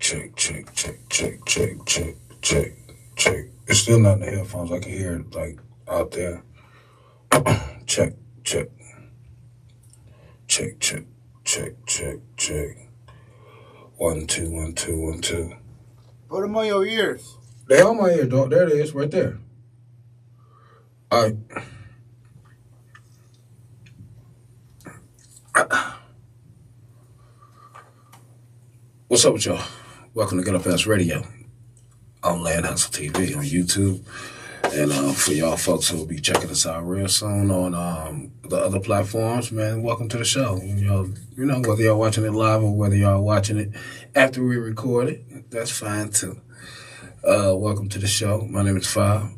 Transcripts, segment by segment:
check. It's still not in the headphones. I can hear it like out there. check. 1 2 1 2 1 2. Put them on your ears. They on my ear, dog. There it is, right there. All right. What's up with y'all? Welcome to Get Up Ass Radio on Land Hustle TV on YouTube. And for y'all folks who will be checking us out real soon on the other platforms, man, welcome to the show. You know, whether y'all watching it live or whether y'all watching it after we record it, that's fine too. Welcome to the show. My name is Five.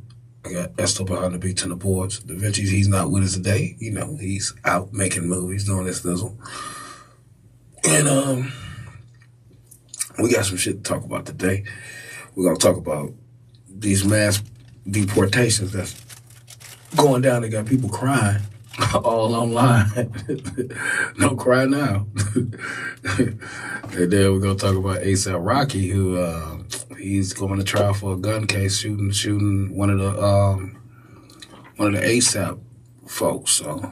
I got Esto behind the beats and the boards. Da Vinci, he's not with us today. You know, he's out making movies, doing this thizzle. And we got some shit to talk about today. We're going to talk about these mass deportations that's going down. They got people crying all online. Don't cry now. And then we're going to talk about A$AP Rocky, who he's going to trial for a gun case, shooting one of the A$AP folks. So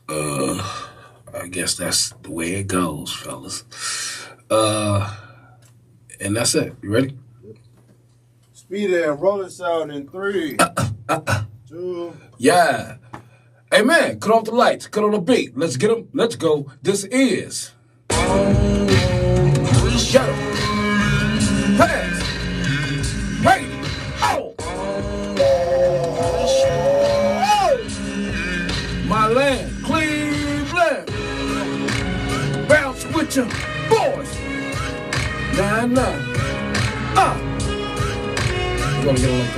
I guess that's the way it goes, fellas. And that's it. You ready? Speed it and roll this out in 3, 2. Yeah. Hey, man, cut off the lights. Cut on the beat. Let's get them. Let's go. This is Ghetto Pass Radio. My land, Cleveland. Bounce with your boys. 9-9. We're gonna get on like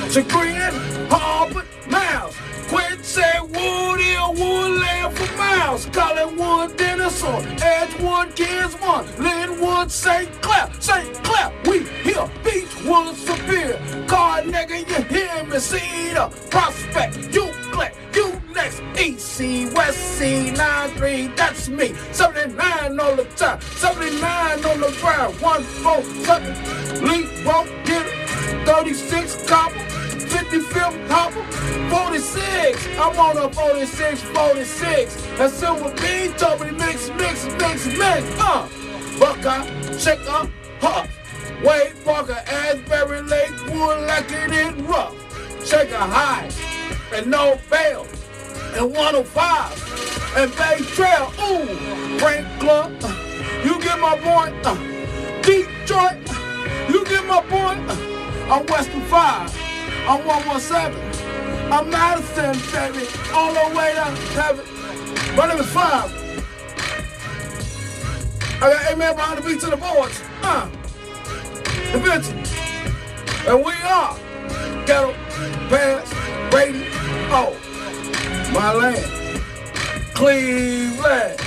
this. Chagrin, Harvard, Miles. Quit say Woody or Woodland for miles. Call it Wood, Denison, Edgewood, Kids 1, Linwood, St. Clair, we here, Beachwood, Superior, Car nigga, you hear me, Cedar, Prospect, Euclid, you next, EC, West C, 93, that's me, 79 all the time, 79 on the ground, 147, Lee won't get it, 36 copper, 55th hopper, 46. I'm on a 46. And Silver Bean told me mix. Buckeye, Shaker, Huff. Wade Parker, Asbury Lake, Wood like it is rough. Shaker High, and no bail. And 105, and Bay Trail. Ooh, Frank Club, you get my point. Detroit, you get my point. I'm Western 5. I'm 117. I'm Madison, baby. All the way to heaven. My name is Five. I got A-Man behind the beats and the boards. Da Vinci. And we are Ghetto Pass Radio. My land. Cleveland.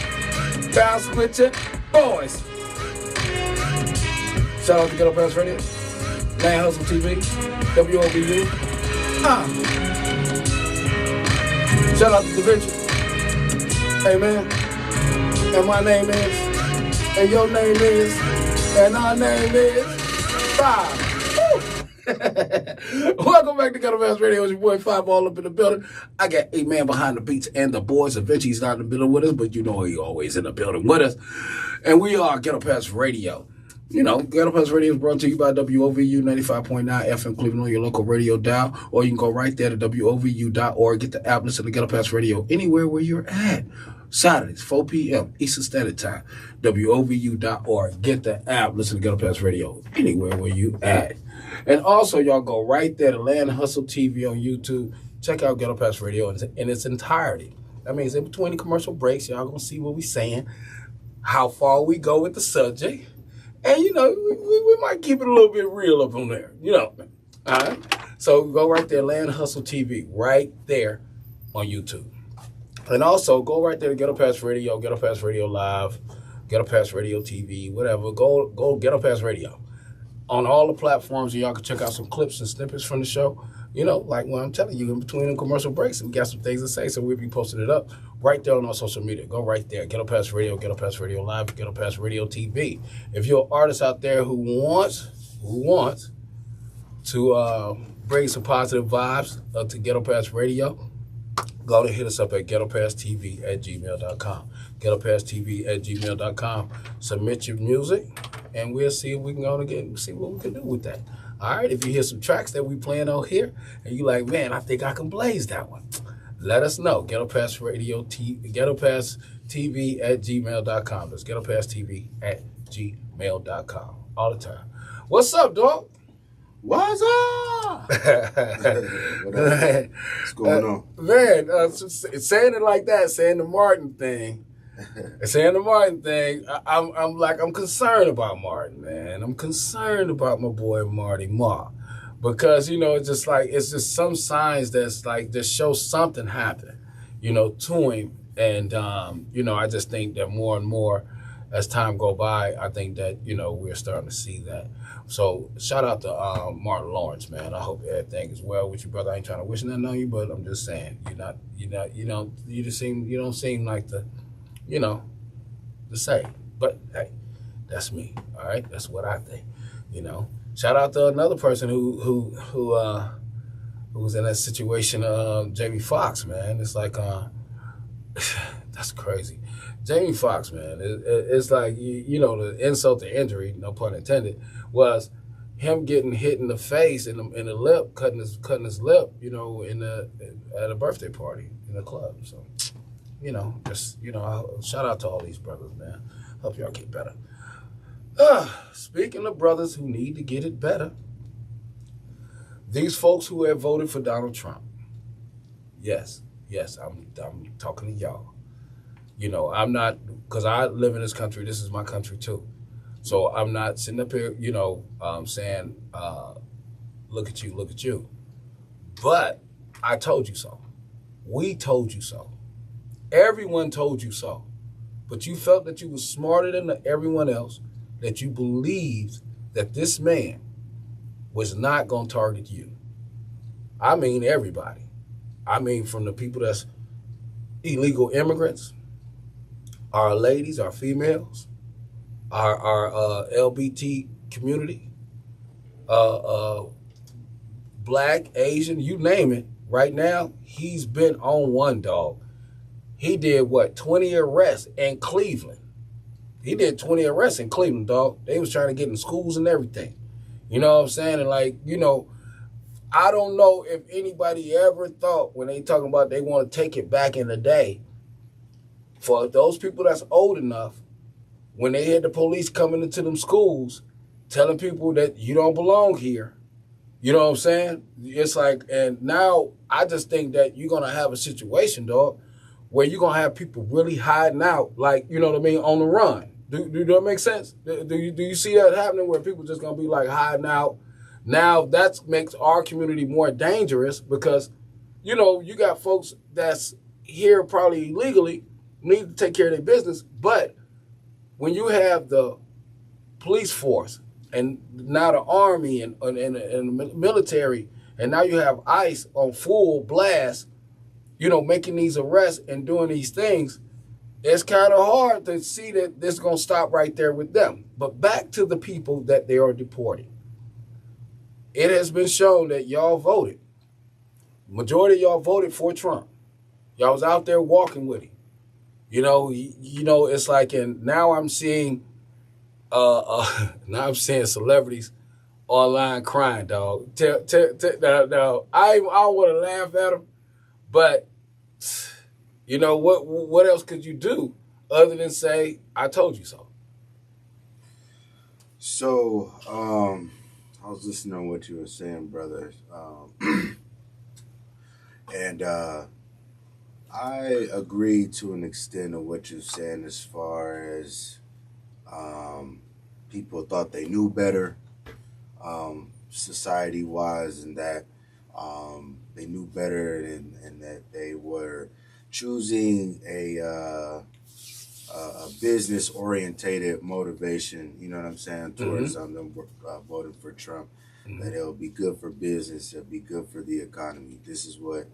Bounce with your boys. Shout out to Ghetto Pass Radio. Land Hustle TV, WOBU. Shout out to Da Vinci. Hey, man. And my name is, and your name is, and our name is Five. Welcome back to Ghetto Pass Radio. It's your boy Five all up in the building. I got A-Man behind the beats and the boys. Da Vinci's not in the building with us, but you know he always in the building with us. And we are Ghetto Pass Radio. You know, Ghetto Pass Radio is brought to you by WOVU 95.9 FM Cleveland on your local radio dial, or you can go right there to WOVU.org, get the app, listen to Ghetto Pass Radio anywhere where you're at. Saturdays, 4 p.m. Eastern Standard Time, WOVU.org, get the app, listen to Ghetto Pass Radio anywhere where you at. And also, y'all go right there to Land Hustle TV on YouTube. Check out Ghetto Pass Radio in its entirety. That means in between the commercial breaks, y'all gonna see what we saying, how far we go with the subject. And, you know, we might keep it a little bit real up on there, you know. All right? So go right there, Land Hustle TV, right there on YouTube. And also go right there to Ghetto Pass Radio, Ghetto Pass Radio Live, Ghetto Pass Radio TV, whatever. Go Ghetto Pass Radio. On all the platforms, y'all can check out some clips and snippets from the show. like when I'm telling you, in between them commercial breaks, we got some things to say, so we'll be posting it up right there on our social media. Go right there, Ghetto Pass Radio, Ghetto Pass Radio Live, Ghetto Pass Radio TV. If you're an artist out there who wants to bring some positive vibes to Ghetto Pass Radio, go to hit us up at ghettopasstv@gmail.com. Ghettopasstv@gmail.com. Submit your music, and we'll see if we can go again, see what we can do with that. All right, if you hear some tracks that we playing on here, and you like, man, I think I can blaze that one, let us know. Ghettopasstv@gmail.com. That's ghettopasstv@gmail.com. All the time. What's up, dog? What's up? What's going on? Man, saying it like that, saying the Martin thing, I'm concerned about Martin, man. I'm concerned about my boy Marty Marr. Because, it's just some signs that's like, just show something happening, to him. And, I just think that more and more as time go by, I think that, we're starting to see that. So shout out to Martin Lawrence, man. I hope everything is well with you, brother. I ain't trying to wish nothing on you, but I'm just saying, you don't seem like the say. But hey, that's me. All right, that's what I think. Shout out to another person who was in that situation, Jamie Foxx, man. It's like that's crazy. Jamie Foxx, man, it's like, the insult to injury, no pun intended, was him getting hit in the face in the lip, cutting his lip, at a birthday party in a club. So, shout out to all these brothers, man. Hope y'all get better. Speaking of brothers who need to get it better, these folks who have voted for Donald Trump. Yes, I'm talking to y'all. I'm not, because I live in this country. This is my country too. So I'm not sitting up here, saying, look at you. But I told you so. We told you so. Everyone told you so. But you felt that you were smarter than everyone else, that you believed that this man was not going to target you. I mean everybody. I mean from the people that's illegal immigrants, our ladies, our females, our LGBT community, black, Asian, you name it. Right now, he's been on one, dog. He did 20 arrests in Cleveland. He did 20 arrests in Cleveland, dog. They was trying to get in schools and everything. You know what I'm saying? And I don't know if anybody ever thought when they talking about they want to take it back in the day, for those people that's old enough, when they had the police coming into them schools, telling people that you don't belong here, you know what I'm saying? It's like, and now I just think that you're going to have a situation, dog, where you're going to have people really hiding out, like, you know what I mean, on the run. Do that make sense? Do you see that happening where people just going to be like hiding out? Now that makes our community more dangerous because, you got folks that's here probably illegally, need to take care of their business. But when you have the police force and now the army and the military, and now you have ICE on full blast, making these arrests and doing these things, it's kind of hard to see that this is going to stop right there with them. But back to the people that they are deporting. It has been shown that y'all voted. Majority of y'all voted for Trump. Y'all was out there walking with him. It's like, and now I'm seeing, celebrities online crying, dog. Now, I don't want to laugh at them, but what else could you do other than say, I told you so? So, I was listening to what you were saying, brother, and I agree to an extent of what you're saying as far as people thought they knew better society-wise, and that they knew better, and that they were choosing a business-orientated motivation, you know what I'm saying, towards them voting for Trump. that it'll be good for business, it'll be good for the economy. This is what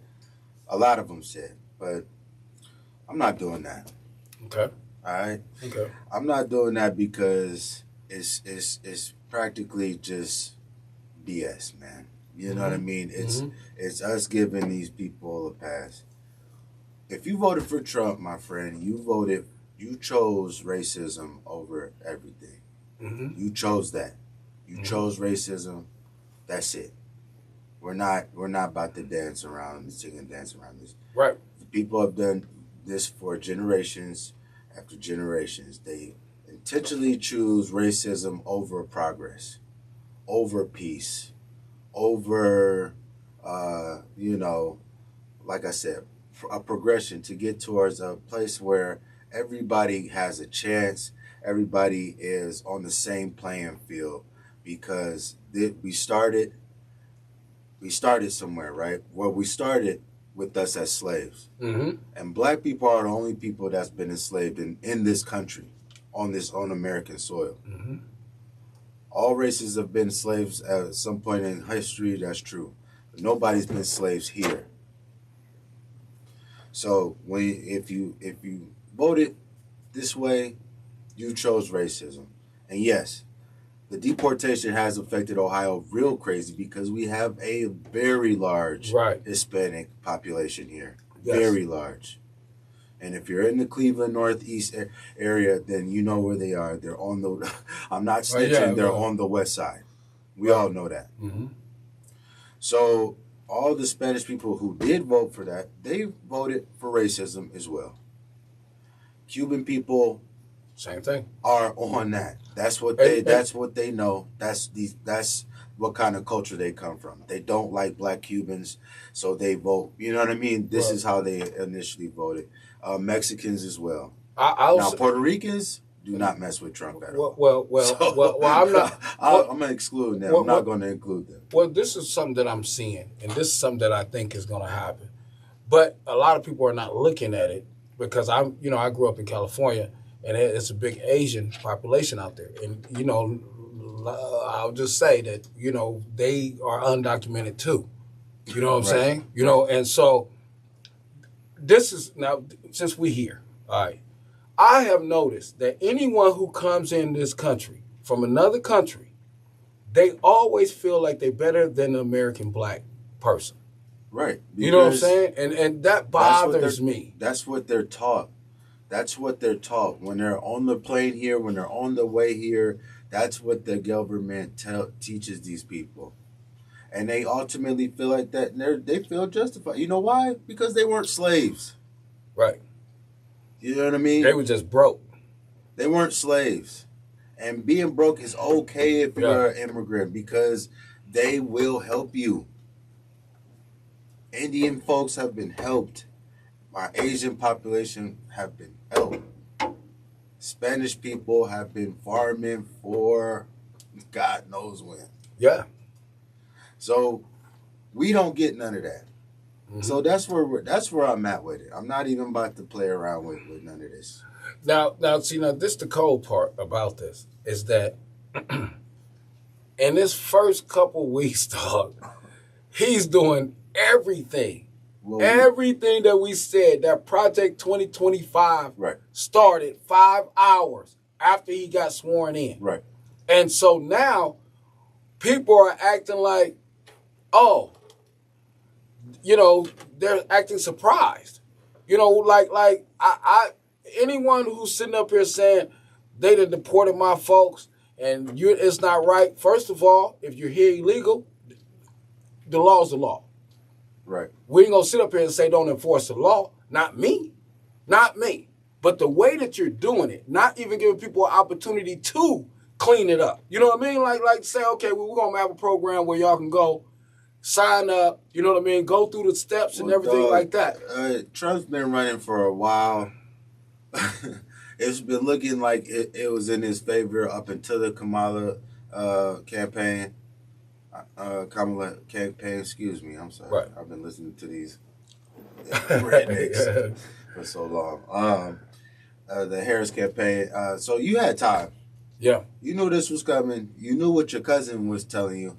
a lot of them said, but I'm not doing that. Okay. All right. Okay. I'm not doing that because it's practically just BS, man. You know what I mean? It's us giving these people a pass. If you voted for Trump, my friend, you chose racism over everything. You chose that. You chose racism. That's it. We're not about to dance around and sing and dance around this. Right. The people have done this for generations after generations. They intentionally choose racism over progress, over peace, over, like I said, a progression to get towards a place where everybody has a chance, everybody is on the same playing field, because we started somewhere, right? Well, we started with us as slaves. And black people are the only people that's been enslaved in this country, on American soil. All races have been slaves at some point in history, that's true. But nobody's been slaves here. So if you voted this way, you chose racism. And yes, the deportation has affected Ohio real crazy because we have a very large Hispanic population here. Yes. Very large. And if you're in the Cleveland Northeast area, then you know where they are. They're on the, I'm not snitching, they're on the west side. We all know that. So all the Spanish people who did vote for that, they voted for racism as well. Cuban people, same thing, are on that. That's what they know. That's what kind of culture they come from. They don't like black Cubans, so they vote. You know what I mean? This is how they initially voted. Mexicans as well. Now Puerto Ricans do not mess with Trump at all. Well, I'm not. I'm going to exclude them. I'm not going to include them. Well, this is something that I'm seeing, and this is something that I think is going to happen. But a lot of people are not looking at it because I grew up in California, and it's a big Asian population out there, and I'll just say that they are undocumented too. You know what I'm saying? And so this is now since we're here, all right. I have noticed that anyone who comes in this country from another country, they always feel like they're better than the American black person. Right. You know what I'm saying? And that bothers me. That's what they're taught. That's what they're taught. When they're on the plane here, when they're on the way here, that's what the government teaches these people. And they ultimately feel like that, and they feel justified. You know why? Because they weren't slaves. Right. You know what I mean? They were just broke. They weren't slaves. And being broke is okay if you're an immigrant because they will help you. Indian folks have been helped. Our Asian population have been helped. Spanish people have been farming for God knows when. Yeah. So we don't get none of that. So that's where I'm at with it. I'm not even about to play around with none of this. Now, this the cold part about this is that in this first couple weeks, dog, he's doing everything. Everything that we said, that Project 2025 started 5 hours after he got sworn in. Right. And so now people are acting like, they're acting surprised. I anyone who's sitting up here saying they done deported my folks and it's not right. First of all, if you're here illegal, the law's the law. Right. We ain't gonna sit up here and say don't enforce the law. Not me. But the way that you're doing it, not even giving people an opportunity to clean it up. You know what I mean? Like say, okay, well, we're gonna have a program where y'all can go sign up, you know what I mean? Go through the steps and everything like that. Trump's been running for a while. It's been looking like it was in his favor up until the Kamala campaign. Excuse me, I'm sorry. Right. I've been listening to these rednecks for so long. The Harris campaign. So you had time. Yeah. You knew this was coming. You knew what your cousin was telling you.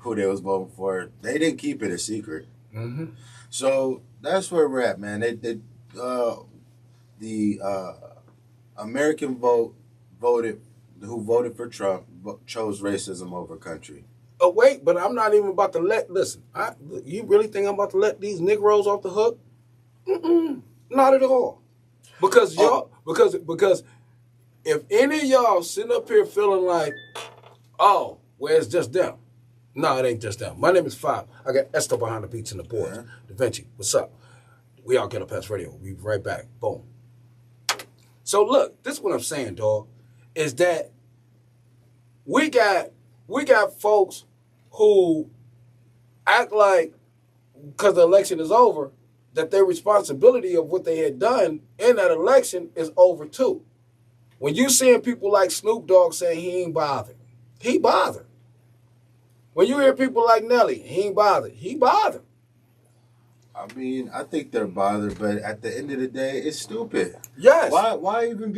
who they was voting for. They didn't keep it a secret. Mm-hmm. So that's where we're at, man. The American who voted for Trump chose racism over country. Oh, wait, but I'm not even about to listen, you really think I'm about to let these Negroes off the hook? Not at all. Because because if any of y'all sitting up here feeling like, oh, well, it's just them. No, it ain't just them. My name is Five. I got Esther behind the beats and the boards. Yeah. Da Vinci, what's up? We all Ghetto Pest Radio. We'll be right back. Boom. So look, this is what I'm saying, dog, is that we got folks who act like, because the election is over, that their responsibility of what they had done in that election is over too. When you seeing people like Snoop Dogg saying he ain't bothered, he bothered. When you hear people like Nelly, he ain't bothered, he bothered. I mean, I think they're bothered, but at the end of the day, it's stupid. Yes. Why even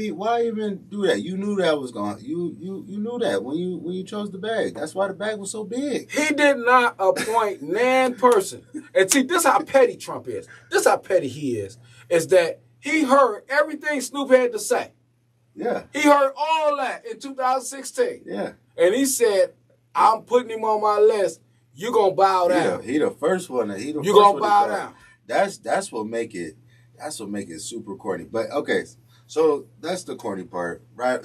do that? You knew that was going. You knew that when you chose the bag. That's why the bag was so big. He did not appoint nan person. And see, this how petty Trump is. This how petty he is that he heard everything Snoop had to say. Yeah. He heard all that in 2016. Yeah. And he said, I'm putting him on my list. You gonna bow down. He the first one. You gonna bow down. That's what make it super corny. But okay, so that's the corny part, right?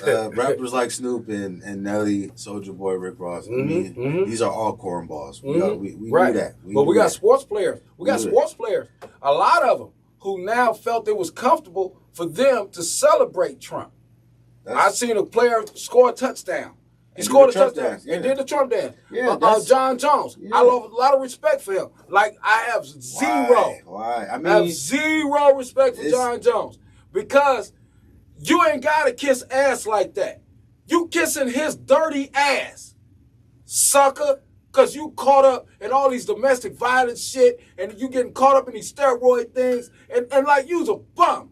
Rappers like Snoop and Nelly, Soulja Boy, Rick Ross. I mean, these are all cornballs. We right. knew that. But we got sports players. We got sports players. A lot of them who now felt it was comfortable for them to celebrate Trump. I seen a player score a touchdown. He scored a touchdown and did the Trump dance. Yeah, John Jones. Yeah. I love a lot of respect for him. Like, I have zero. Why? I mean, I have zero respect for John Jones because you ain't got to kiss ass like that. You kissing his dirty ass, sucker, because you caught up in all these domestic violence shit and you getting caught up in these steroid things and like, you's a bum.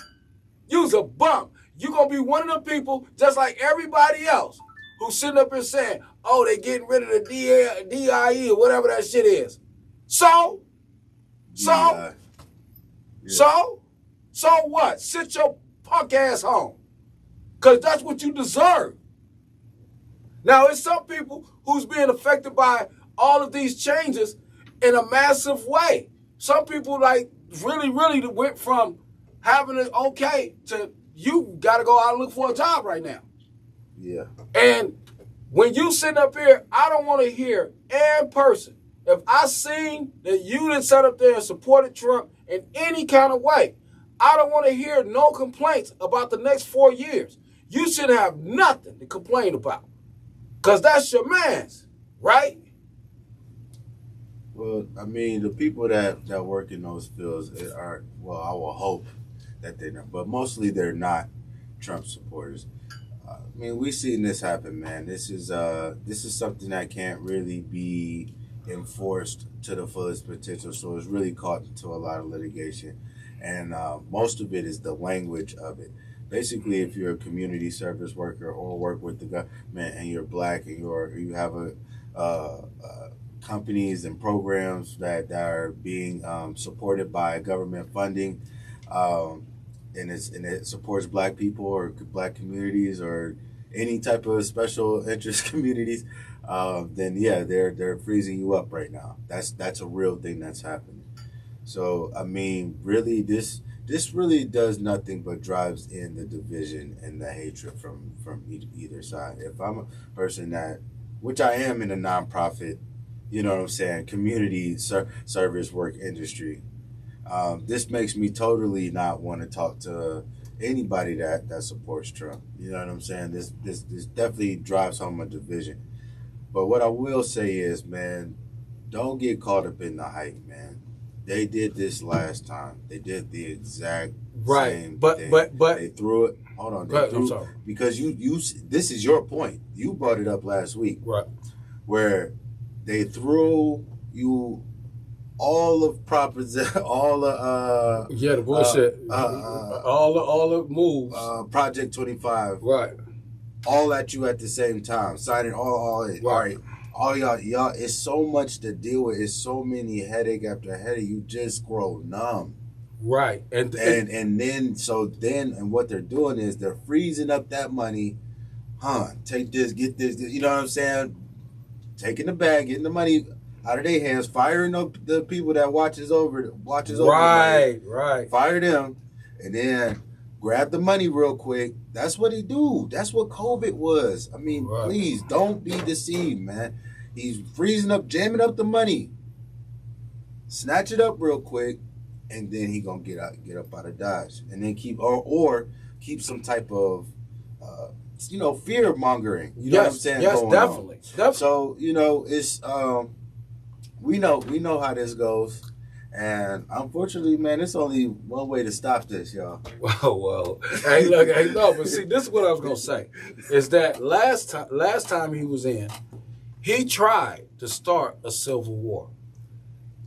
You's a bum. You going to be one of them people just like everybody else who's sitting up here saying, oh, they getting rid of the DIE or whatever that shit is. So what? Sit your punk ass home. Because that's what you deserve. Now, it's some people who's being affected by all of these changes in a massive way. Some people, like, really went from having it okay to you got to go out and look for a job right now. Yeah. And when you sitting up here, I don't want to hear in person. If I seen that you didn't sit up there and supported Trump in any kind of way, I don't want to hear no complaints about the next 4 years. You should have nothing to complain about. Because that's your man's, right? Well, I mean, the people that work in those fields are, well, I will hope that they're not, but mostly they're not Trump supporters. I mean, we've seen this happen, man. This is something that can't really be enforced to the fullest potential, so it's really caught into a lot of litigation, and most of it is the language of it. Basically, if you're a community service worker or work with the government and you're black and you have companies and programs that are being supported by government funding, and it supports black people or black communities or any type of special interest communities, then yeah, they're freezing you up right now. That's a real thing that's happening. So I mean, really, this really does nothing but drives in the division and the hatred from either side. If I'm a person which I am in a nonprofit, you know what I'm saying, community service work industry, this makes me totally not want to talk to anybody that supports Trump. You know what I'm saying? This definitely drives home a division. But what I will say is, man, don't get caught up in the hype, man. They did this last time. They did the exact same thing. But they threw it. Hold on. I'm sorry. Because you this is your point. You brought it up last week. Right. Where they threw you all of all the the bullshit, all the moves, Project 25, right, all at you at the same time, signing all in. Right. all y'all, it's so much to deal with. It's so many headache after headache. You just grow numb. Right. And what they're doing is they're freezing up that money. Take this, get this. You know what I'm saying? Taking the bag, getting the money out of their hands, firing up the people that watches over. Right. Fire them, and then grab the money real quick. That's what he do. That's what COVID was. I mean, Please don't be deceived, man. He's freezing up, jamming up the money. Snatch it up real quick, and then he gonna get up out of Dodge, and then keep some type of fear mongering. You know what I'm saying? Yes, definitely. So it's we know how this goes. And unfortunately, man, it's only one way to stop this, y'all. Well. But see, this is what I was gonna say. Is that last time he was in, he tried to start a civil war.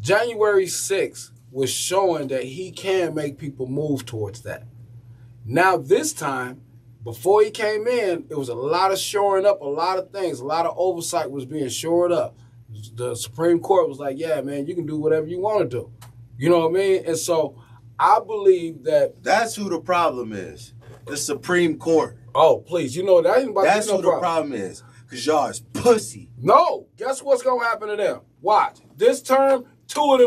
January 6th was showing that he can make people move towards that. Now this time, before he came in, it was a lot of shoring up, a lot of things, a lot of oversight was being shored up. The Supreme Court was like, yeah, man, you can do whatever you want to do. You know what I mean? And so I believe that's who the problem is. The Supreme Court. Oh, please. You know, that ain't about that's who the problem is. Because y'all is pussy. No. Guess what's going to happen to them? Watch. This term, two of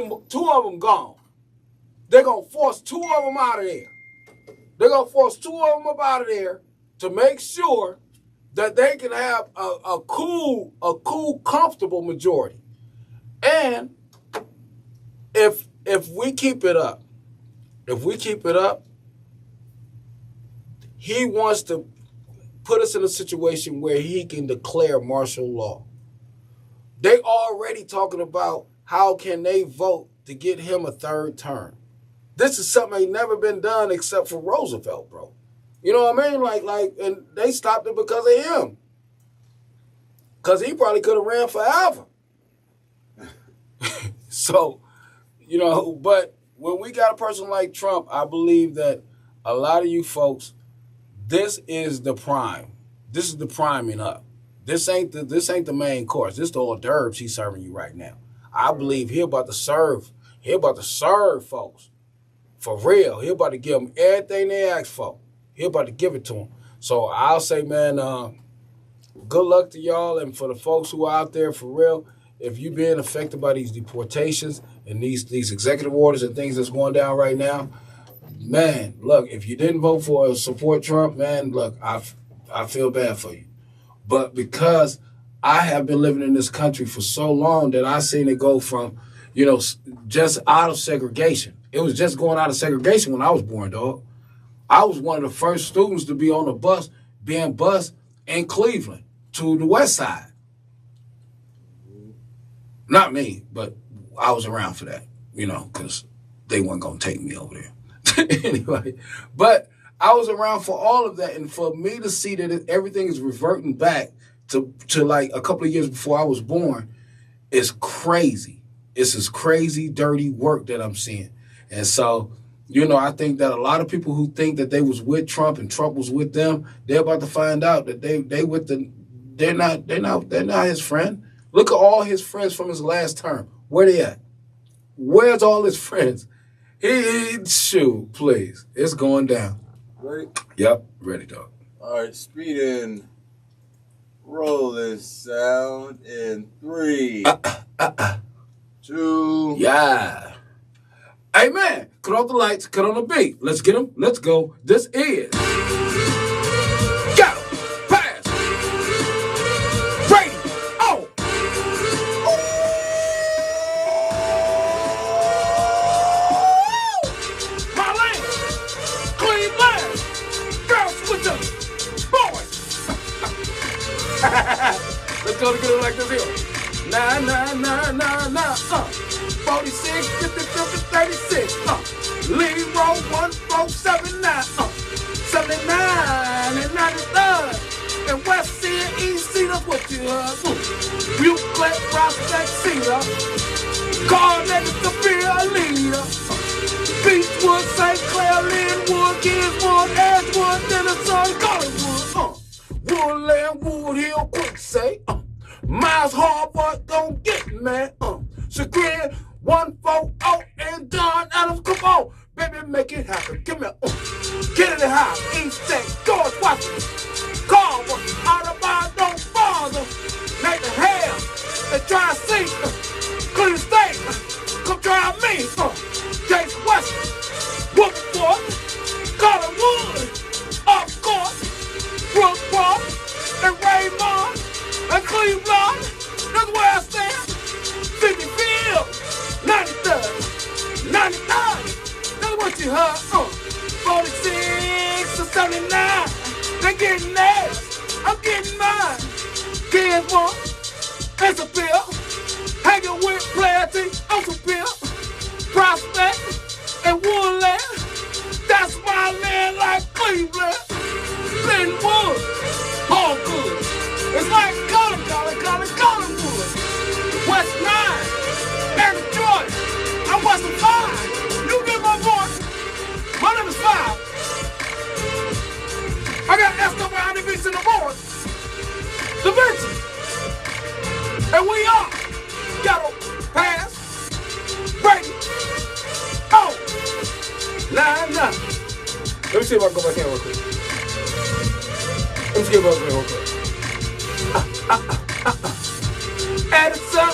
them gone. They're going to force two of them out of there. They're going to force two of them up out of there to make sure that they can have a cool, comfortable majority. And if we keep it up, he wants to put us in a situation where he can declare martial law. They already talking about how can they vote to get him a third term. This is something ain't never been done except for Roosevelt, bro. You know what I mean? Like, and they stopped it because of him. Because he probably could have ran forever. So, but when we got a person like Trump, I believe that a lot of you folks, this is the prime. This is the priming up. This ain't the main course. This is the hors d'oeuvres he's serving you right now. I believe he about to serve folks. For real. He about to give them everything they ask for. He about to give it to them. So I'll say, man, good luck to y'all. And for the folks who are out there, for real, if you're being affected by these deportations and these executive orders and things that's going down right now, man, look, if you didn't vote for or support Trump, man, look, I feel bad for you. But because I have been living in this country for so long that I've seen it go from, just out of segregation. It was just going out of segregation when I was born, dog. I was one of the first students to be on the bus, being bused in Cleveland to the west side. Not me, but I was around for that, because they weren't going to take me over there. Anyway, but I was around for all of that. And for me to see that everything is reverting back to like a couple of years before I was born is crazy. It's this crazy, dirty work that I'm seeing. And so, I think that a lot of people who think that they was with Trump and Trump was with them, they're about to find out that they're not his friend. Look at all his friends from his last term. Where they at? Where's all his friends? Shoot, please. It's going down. Ready? Yep, ready, dog. All right, speeding, rolling sound in 3, 2. Yeah. Hey, man, cut off the lights, cut on the beat. Let's get them. Let's go. This is Ghetto Pass Radio. Oh. My land, Cleveland, girls with the boys. Let's go to get it like this here. Nah, nah, nah, nah, nah. 46, 50, 50, 36, Leroy 1479, 79 and 93, and West Sea and East Sea, that's what you heard. Euclid, Prospect, Cedar, Garnet, Sophia, Leader, Beechwood, St. Clair, Linwood, Giswood, Edgewood, Denison, Goldenwood, Woodland, Wood Hill, Quick Say, Miles Harvard don't get me, man. Shakir, 140 and John Adams, come on. Baby, make it happen. Give me Kennedy High, East State, George Washington, Carver, Audubon, don't bother. Nathan Hale, they try to see, Cleveland State, come try me. Jason West, Woodford, Colin Wood, of course, Brookport, and Raymond, and Cleveland. That's where I stand. 50 Field, 93rd, 93rd. That's what you heard. 46 to 79. They're getting theirs. I'm getting mine. Kids one, it's a bill. Hanging with Player T, I'm some bill. Prospect and Woodland. That's my land like Cleveland. Linwood, all good. It's like Collinwood. West 9, and Detroit. I'm Western 5. You get my voice. My name is 5. I got SW beats in the board. Da Vinci. And we are Ghetto Pass Radio. Oh, 9-9. Let me see if I can go back in real quick. Let me see if I can go real quick. Edison,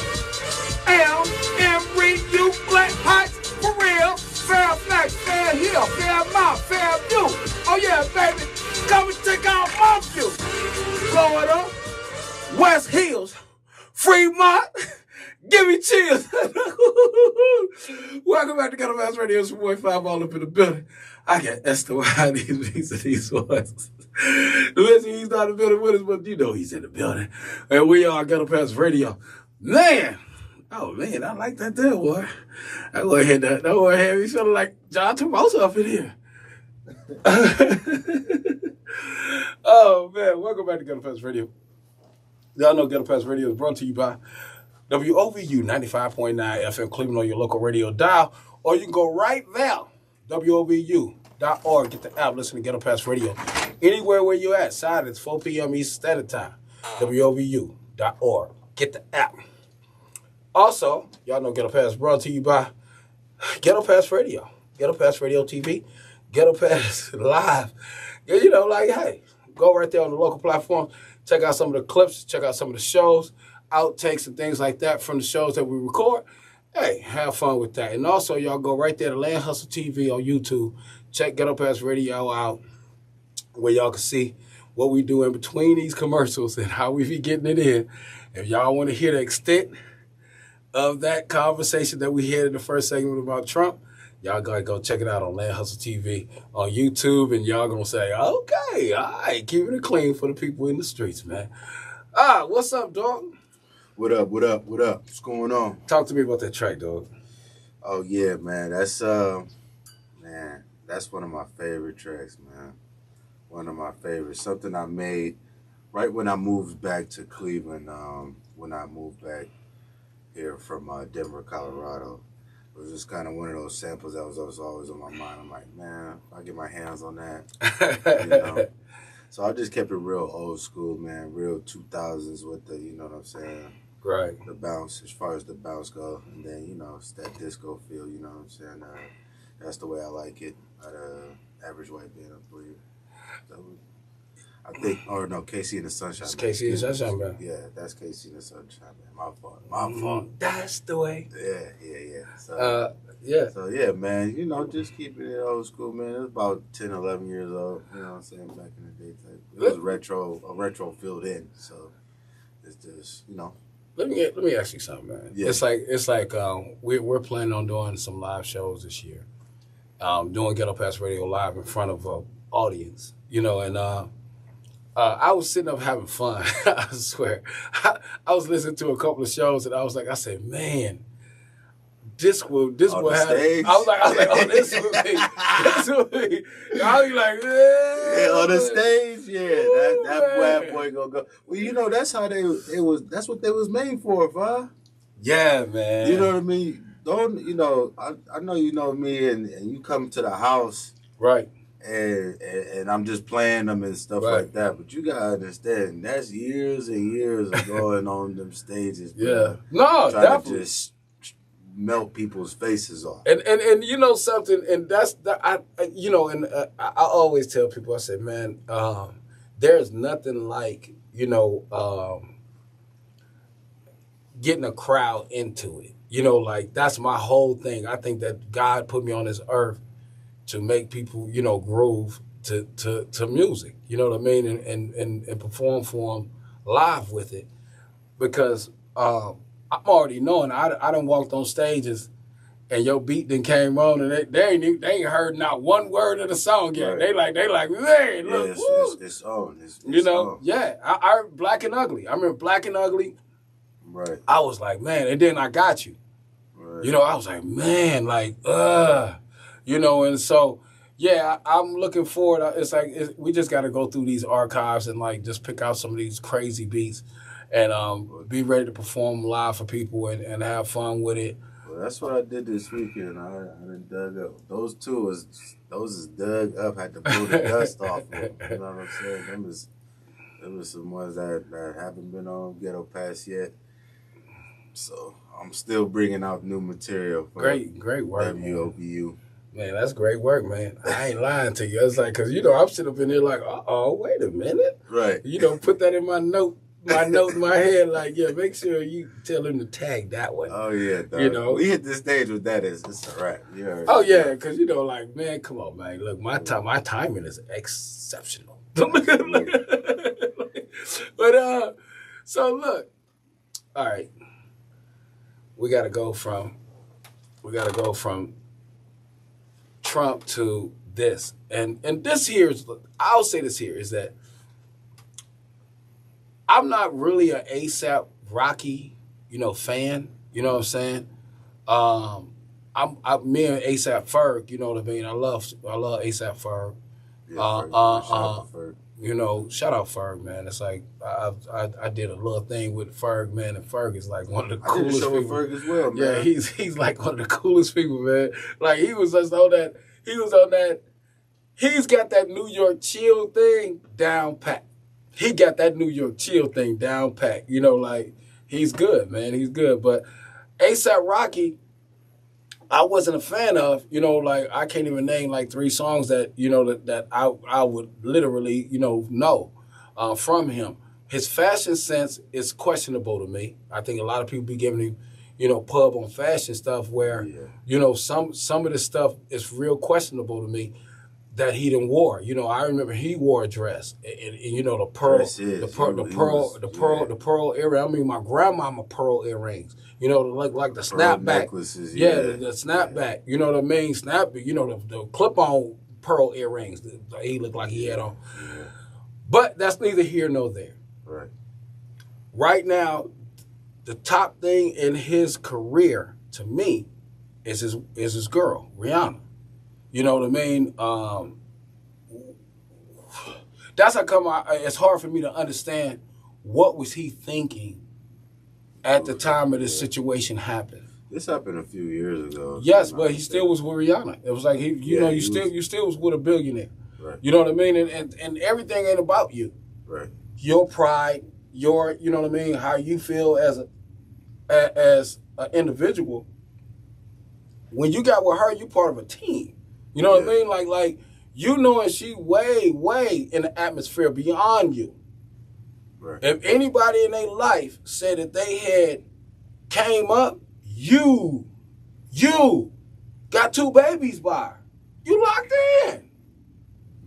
L, Emory, U, Black Heights, for real. Fairfax, Fair Hill, Fairmount, Fairview. Oh yeah, baby, come and check out my view. Florida, West Hills, Fremont, give me chills. Welcome back to Ghetto Pass Radio. It's your boy 5 all up in the building. I got Esther behind these beats and these voices. Listen, he's not in the building with us, but you know he's in the building. And we are Ghetto Pass Radio. Man, oh man, I like that there, boy. I go ahead, that boy had me feeling like John Travolta up in here. Oh man, welcome back to Ghetto Pass Radio. Y'all know Ghetto Pass Radio is brought to you by WOVU 95.9 FM Cleveland on your local radio dial, or you can go right there, WOVU.org, get the app, listen to Ghetto Pass Radio. Anywhere where you at, Saturdays, 4 p.m. Eastern Standard Time, WOVU.org, get the app. Also, y'all know Ghetto Pass brought to you by Ghetto Pass Radio, Ghetto Pass Radio TV, Ghetto Pass Live. You know, like, hey, go right there on the local platform, check out some of the clips, check out some of the shows, outtakes and things like that from the shows that we record. Hey, have fun with that. And also, y'all go right there to Land Hustle TV on YouTube. Check Ghetto Pass Radio out, where y'all can see what we do in between these commercials and how we be getting it in. If y'all want to hear the extent of that conversation that we had in the first segment about Trump, y'all gotta go check it out on Land Hustle TV on YouTube, and y'all gonna say, okay, all right, keeping it clean for the people in the streets, man. What's up, dog? What up? What's going on? Talk to me about that track, dog. Oh yeah, man. That's one of my favorite tracks, man. One of my favorites. Something I made right when I moved back to Cleveland. When I moved back here from Denver, Colorado. It was just kind of one of those samples that was always on my mind. I'm like, man, if I get my hands on that, you know. So I just kept it real old school, man, real 2000s with the, you know what I'm saying? Right. The bounce, as far as the bounce go. And then, you know, it's that disco feel, you know what I'm saying? That's the way I like it. Average White Band, I believe. So, I think, or no, KC and the Sunshine. It's KC and the Sunshine, man. Yeah, that's KC and the Sunshine, man. My fault. That's the way. Yeah. So, yeah. So, yeah, man, you know, just keeping it old school, man. It was about 10, 11 years old, you know what I'm saying, back in the day. It was a retro filled in, so it's just, you know. Let me ask you something, man. Yeah. It's like we're planning on doing some live shows this year. Doing Ghetto Pass Radio live in front of an audience, you know, and I was sitting up having fun. I swear. I was listening to a couple of shows, and I said, man, this will have. I was like, oh, this will be. I was like, yeah, on the stage, yeah, that bad boy gonna go. Well, you know, that's how that's what they was made for, huh? Yeah, man. You know what I mean? I know you know me, and you come to the house, right? and I'm just playing them and stuff like that. But you gotta understand, that's years and years of going on them stages. Yeah, no, trying to just melt people's faces off. And you know something, and that's that I always tell people, I say, man, there's nothing like getting a crowd into it. Like that's my whole thing. I think that God put me on this earth to make people, groove to music. You know what I mean, and perform for them live with it, because I'm already knowing. I done walked on stages, and your beat then came on, and they ain't heard not one word of the song yet. Right. They like, man, look, it's on. It's on. Yeah. I Black and Ugly. I remember Black and Ugly. Right. I was like, man, and then I Got You. Right. I was like, man, like, and so, yeah, I'm looking forward. It's like we just got to go through these archives and like just pick out some of these crazy beats and be ready to perform live for people and have fun with it. Well, that's what I did this weekend. I done dug up. Those is dug up. Had to blow the dust off of them. You know what I'm saying? Them was some ones that haven't been on Ghetto Pass yet. So I'm still bringing out new material. For great work, WOBU. Man, that's great work, man. I ain't lying to you. It's like, because, I'm sitting up in there like, wait a minute. Right. Put that in my note in my head, like, yeah, make sure you tell him to tag that one. Oh, yeah, dog. We hit this stage with that, it's a wrap. Oh, yeah, because, like, man, come on, man. Look, my timing is exceptional. But, so, look. All right. We got to go from Trump to this. And this here is, I'll say this here, is that I'm not really an ASAP Rocky, fan. You know what I'm saying? Me and ASAP Ferg, you know what I mean? I love ASAP Ferg. Shout out Ferg, man. It's like I did a little thing with Ferg, man, and Ferg is like one of the coolest people. I did a show with Ferg as well, man. Yeah, he's like one of the coolest people, man. Like he was on that. He's got that New York chill thing down pat. He got that New York chill thing down pat. Like he's good, man. He's good. But ASAP Rocky, I wasn't a fan of, like I can't even name like 3 songs that, that I would literally, know from him. His fashion sense is questionable to me. I think a lot of people be giving him, pub on fashion stuff where, some of the stuff is real questionable to me that he done wore. I remember he wore a dress and the pearl earring. I mean, my grandmama pearl earrings. Like the snapback. Necklaces, the snapback. You know what I mean? The clip-on pearl earrings that he looked like he had on. Yeah. But that's neither here nor there. Right. Right now, the top thing in his career, to me, is his girl, Rihanna. You know what I mean? That's how come it's hard for me to understand what was he thinking at the time of this situation happened. This happened a few years ago. Yes, but he still was with Rihanna. It was like you still was with a billionaire. Right. You know what I mean? And everything ain't about you. Right. Your pride, you know what I mean, how you feel as an individual. When you got with her, you part of a team. You know what I mean? Like knowing she way, way in the atmosphere beyond you. Right. If anybody in their life said that they had came up, you got 2 babies by her. You locked in.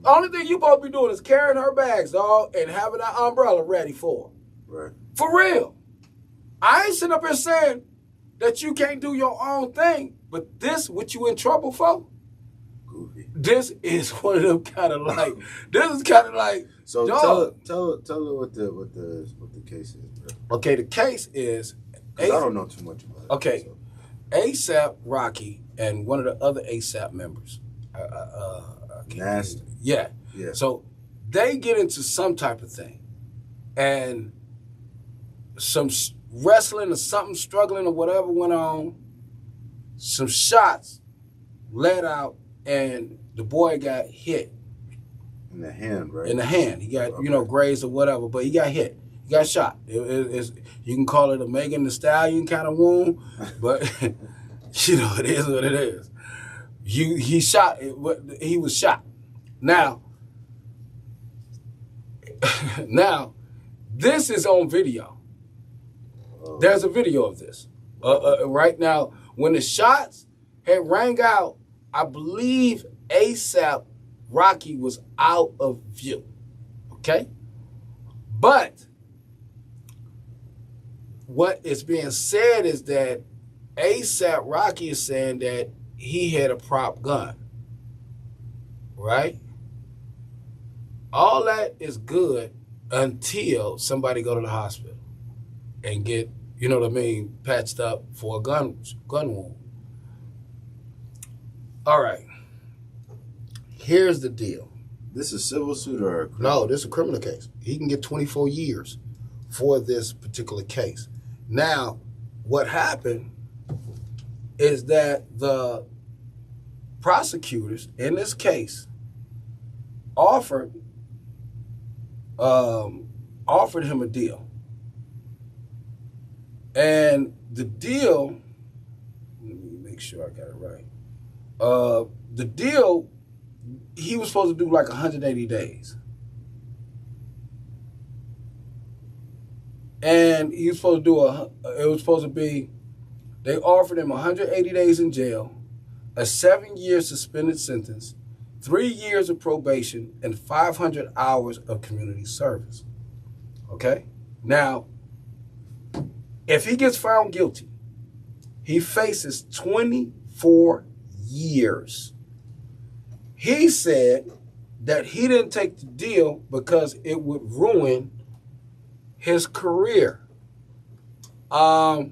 The only thing you supposed to be doing is carrying her bags, dog, and having that umbrella ready for her. Right. For real. I ain't sitting up here saying that you can't do your own thing, but this, what you in trouble for? Goofy. This is one of them kind of like. So dog. tell her what the case is, bro. Okay, the case is. I don't know too much about it. Okay, so. ASAP Rocky and one of the other ASAP members. Nasty. Yeah. So they get into some type of thing, and some wrestling or something, struggling or whatever went on. Some shots let out, and the boy got hit In the hand, right? In the hand. He got, Okay. grazed or whatever, but he got hit. He got shot. You can call it a Megan Thee Stallion kind of wound, but, it is what it is. He was shot. Now, this is on video. There's a video of this. Right now, when the shots had rang out, I believe ASAP Rocky was out of view. Okay? But what is being said is that ASAP Rocky is saying that he had a prop gun. Right? All that is good until somebody go to the hospital and get, patched up for a gun wound. All right. Here's the deal. This is a civil suit or a criminal? No, this is a criminal case. He can get 24 years for this particular case. Now, what happened is that the prosecutors in this case offered him a deal. And the deal, let me make sure I got it right. The deal, he was supposed to do like 180 days. And he was supposed to do they offered him 180 days in jail, a 7-year suspended sentence, 3 years of probation, and 500 hours of community service. Okay? Now, if he gets found guilty, he faces 24 years. He said that he didn't take the deal because it would ruin his career. Let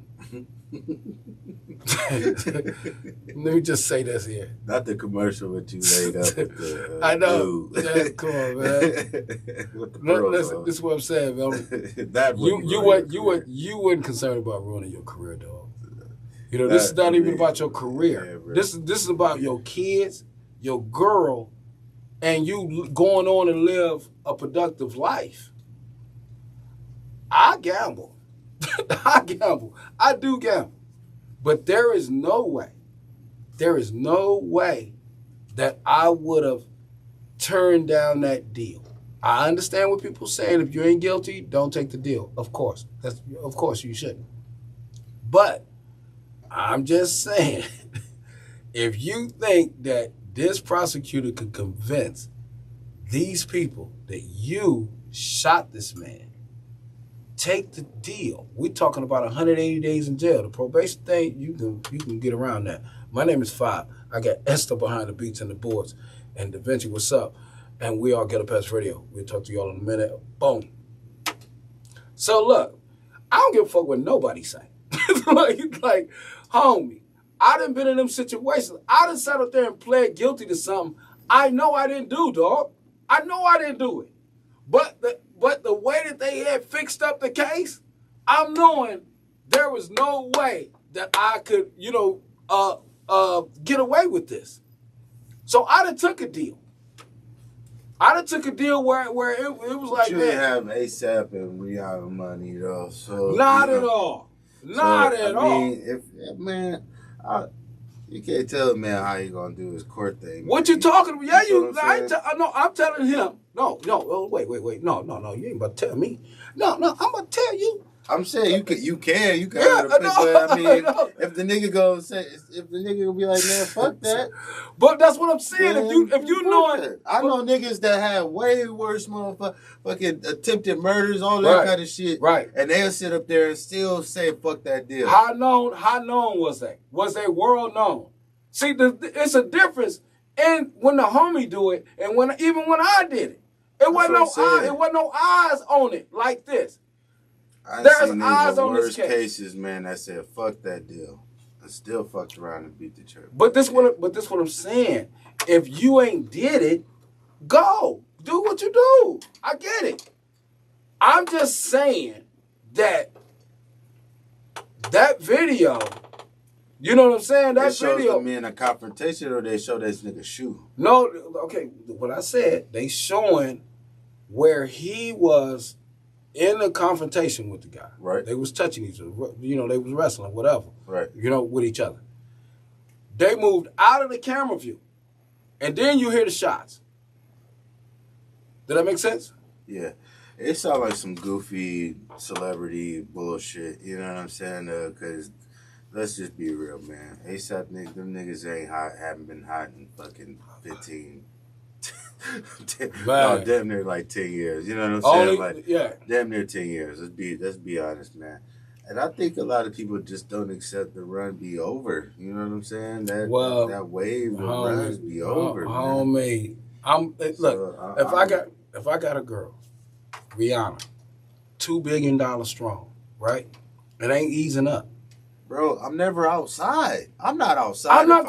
me just say this here. Not the commercial that you laid up with the I know. Yeah, come on, man. With the pearls, Listen, this is what I'm saying, man. That You weren't concerned about ruining your career, dog. This is not even about your career. Yeah, this is about your kids, your girl, and you going on and live a productive life. I gamble. I do gamble. But there is no way that I would have turned down that deal. I understand what people saying. If you ain't guilty, don't take the deal. Of course. Of course you shouldn't. But I'm just saying, if you think that this prosecutor could convince these people that you shot this man, take the deal. We're talking about 180 days in jail. The probation thing, you can get around that. My name is Five. I got Esther behind the beats and the boards. And Da Vinci, what's up? And we are Ghetto Pest Radio. We'll talk to y'all in a minute. Boom. So look, I don't give a fuck what nobody say. like, homie, I done been in them situations. I done sat up there and pled guilty to something I know I didn't do, dog. I know I didn't do it. But the way that they had fixed up the case, I'm knowing there was no way that I could, get away with this. So I done took a deal. I done took a deal where it was like, you didn't have ASAP and Rihanna money though, so not at all. Not at all. You can't tell a man how he gonna do his court thing. What you talking about? Yeah, I'm telling him. No, wait. No, you ain't about to tell me. No, I'm about to tell you. I'm saying you can. Yeah, but I mean, if the nigga go say, if the nigga will be like, man, fuck that. But that's what I'm saying. Man, if you know it, I know niggas that have way worse fucking attempted murders, all that kind of shit. Right. And they'll sit up there and still say, fuck that deal. How known was they? Was they world known? See, it's a difference in when the homie do it and when I did it. It wasn't no eyes on it like this. There's eyes on this case. Cases, man, that said fuck that deal. I still fucked around and beat the church. But this what I'm saying. If you ain't did it, go. Do what you do. I get it. I'm just saying that video You know what I'm saying? They That shows video. them in a confrontation, or they show this nigga shoe. No, okay. What I said, they showing where he was in a confrontation with the guy. Right. They was touching each other. You know, they was wrestling, whatever. Right. You know, with each other. They moved out of the camera view, and then you hear the shots. Did that make sense? Yeah. It sounds like some goofy celebrity bullshit. You know what I'm saying? Because let's just be real, man. ASAP niggas, them niggas ain't hot, haven't been hot in fucking 15. No, damn near like 10 years. You know what I'm saying? Like, yeah. Damn near 10 years. Let's be honest, man. And I think a lot of people just don't accept the run be over. You know what I'm saying? That wave of runs be over, man. Homie, if I got a girl, Rihanna, $2 billion strong, right? It ain't easing up. Bro, I'm never outside. I'm not outside. I'm not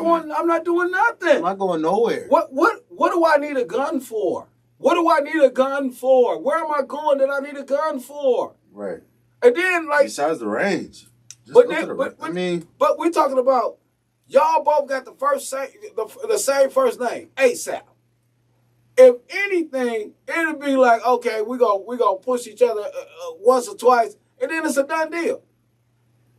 doing nothing. I'm not going nowhere. What do I need a gun for? What do I need a gun for? Where am I going that I need a gun for? Right. And then, like, besides the range, but we're talking about y'all both got the same first name, ASAP. If anything, it'll be like, okay, we gonna push each other once or twice, and then it's a done deal.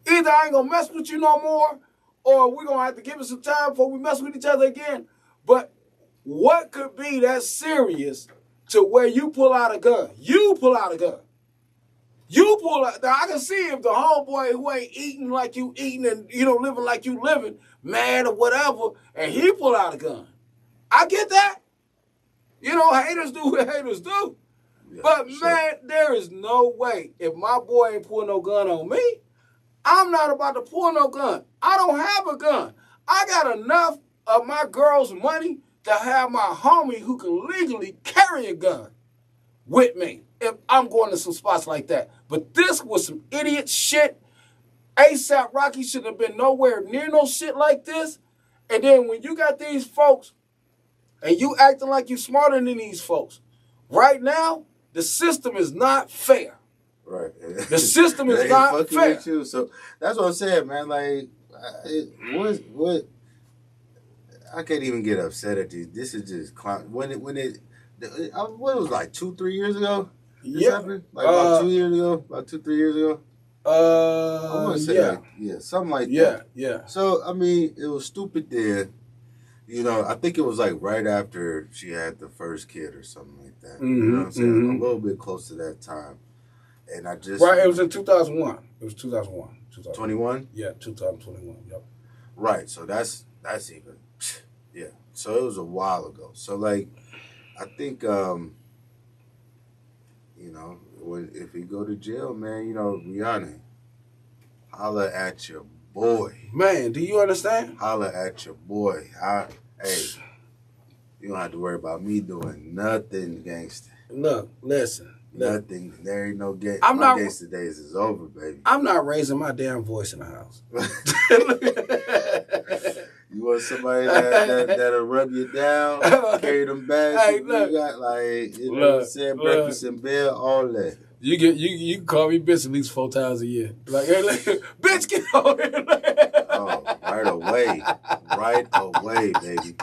Either I ain't gonna mess with you no more, or we're gonna have to give it some time before we mess with each other again. But what could be that serious to where you pull out a gun? You pull out a gun. You pull out. Now I can see if the homeboy who ain't eating like you eating and living like you living, mad or whatever, and he pull out a gun. I get that. Haters do what haters do. Yeah, but man, there is no way if my boy ain't pulling no gun on me, I'm not about to pull no gun. I don't have a gun. I got enough of my girl's money to have my homie who can legally carry a gun with me if I'm going to some spots like that. But this was some idiot shit. ASAP Rocky should have been nowhere near no shit like this. And then when you got these folks and you acting like you smarter than these folks, right now, the system is not fair. Right. The system is not fair. With you. So that's what I'm saying, man. Like, what? I can't even get upset at these. This is just clown. What it was like 2-3 years ago? Yeah. Happened? Like about 2 years ago? About 2-3 years ago? I want to say something like that. Yeah. So, I mean, it was stupid then. I think it was like right after she had the first kid or something like that. Mm-hmm, you know what I'm saying? A little bit close to that time. And I just... Right, it was in 2001. It was 2001. 21? Yeah, 2021, yep. Right, so that's even... Yeah, so it was a while ago. So, like, I think, if you go to jail, man, Rihanna, holla at your boy. Man, do you understand? Holla at your boy. Hey, you don't have to worry about me doing nothing, gangster. Look, listen. Nothing. There ain't no gangster. My gangster days is over, baby. I'm not raising my damn voice in the house. You want somebody that'll rub you down, carry them bags? Hey, look. You got what I'm saying? Breakfast in bed, all that. You can call me bitch at least 4 times a year. Like, hey, bitch, get over here. Oh, right away. Right away, baby.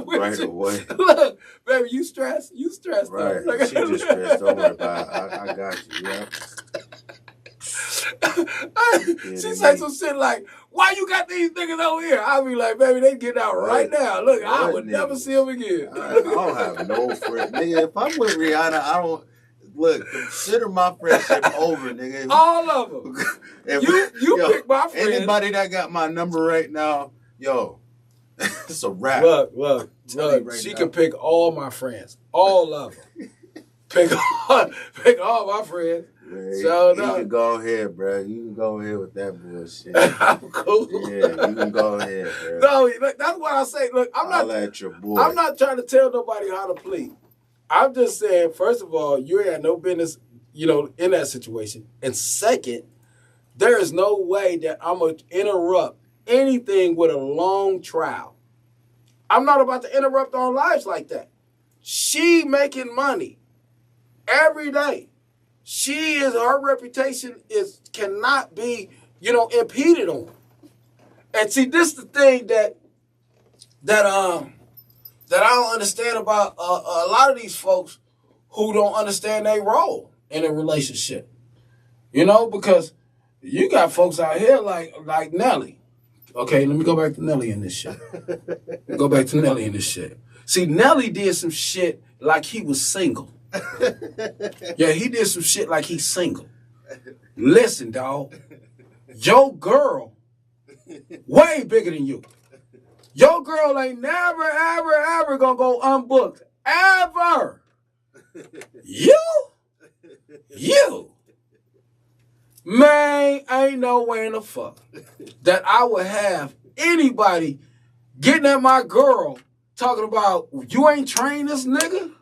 Right away. Look, baby, you stressed? Right. Like, she just stressed. Don't worry about it. I got you, yeah. She say some shit like, why you got these niggas over here? I'll be like, baby, they getting out right now. Look, I would never see them again. I don't have no friend. Nigga, if I'm with Rihanna, I don't... Look, consider my friendship over, nigga. All of them. You pick my friend. Anybody that got my number right now, it's a wrap. Look. She can pick all my friends. All of them. pick all my friends. Man, so you can go ahead, bro. You can go ahead with that bullshit. I'm cool. Yeah, you can go ahead, bro. No, that's what I say. Look, I'm not trying to tell nobody how to plead. I'm just saying, first of all, you ain't had no business, in that situation. And second, there is no way that I'm going to interrupt anything with a long trial. I'm not about to interrupt our lives like that. She making money every day. Her reputation cannot be, impeded on. And see, this the thing that I don't understand about a lot of these folks who don't understand their role in a relationship. You know, because you got folks out here like Nelly. Okay, let me go back to Nelly in this shit. Go back to Nelly in this shit. See, Nelly did some shit like he was single. Yeah, he did some shit like he's single. Listen, dog. Your girl way bigger than you. Your girl ain't never, ever, ever gonna go unbooked. Ever. You. Man, ain't no way in the fuck that I would have anybody getting at my girl talking about, you ain't trained this nigga?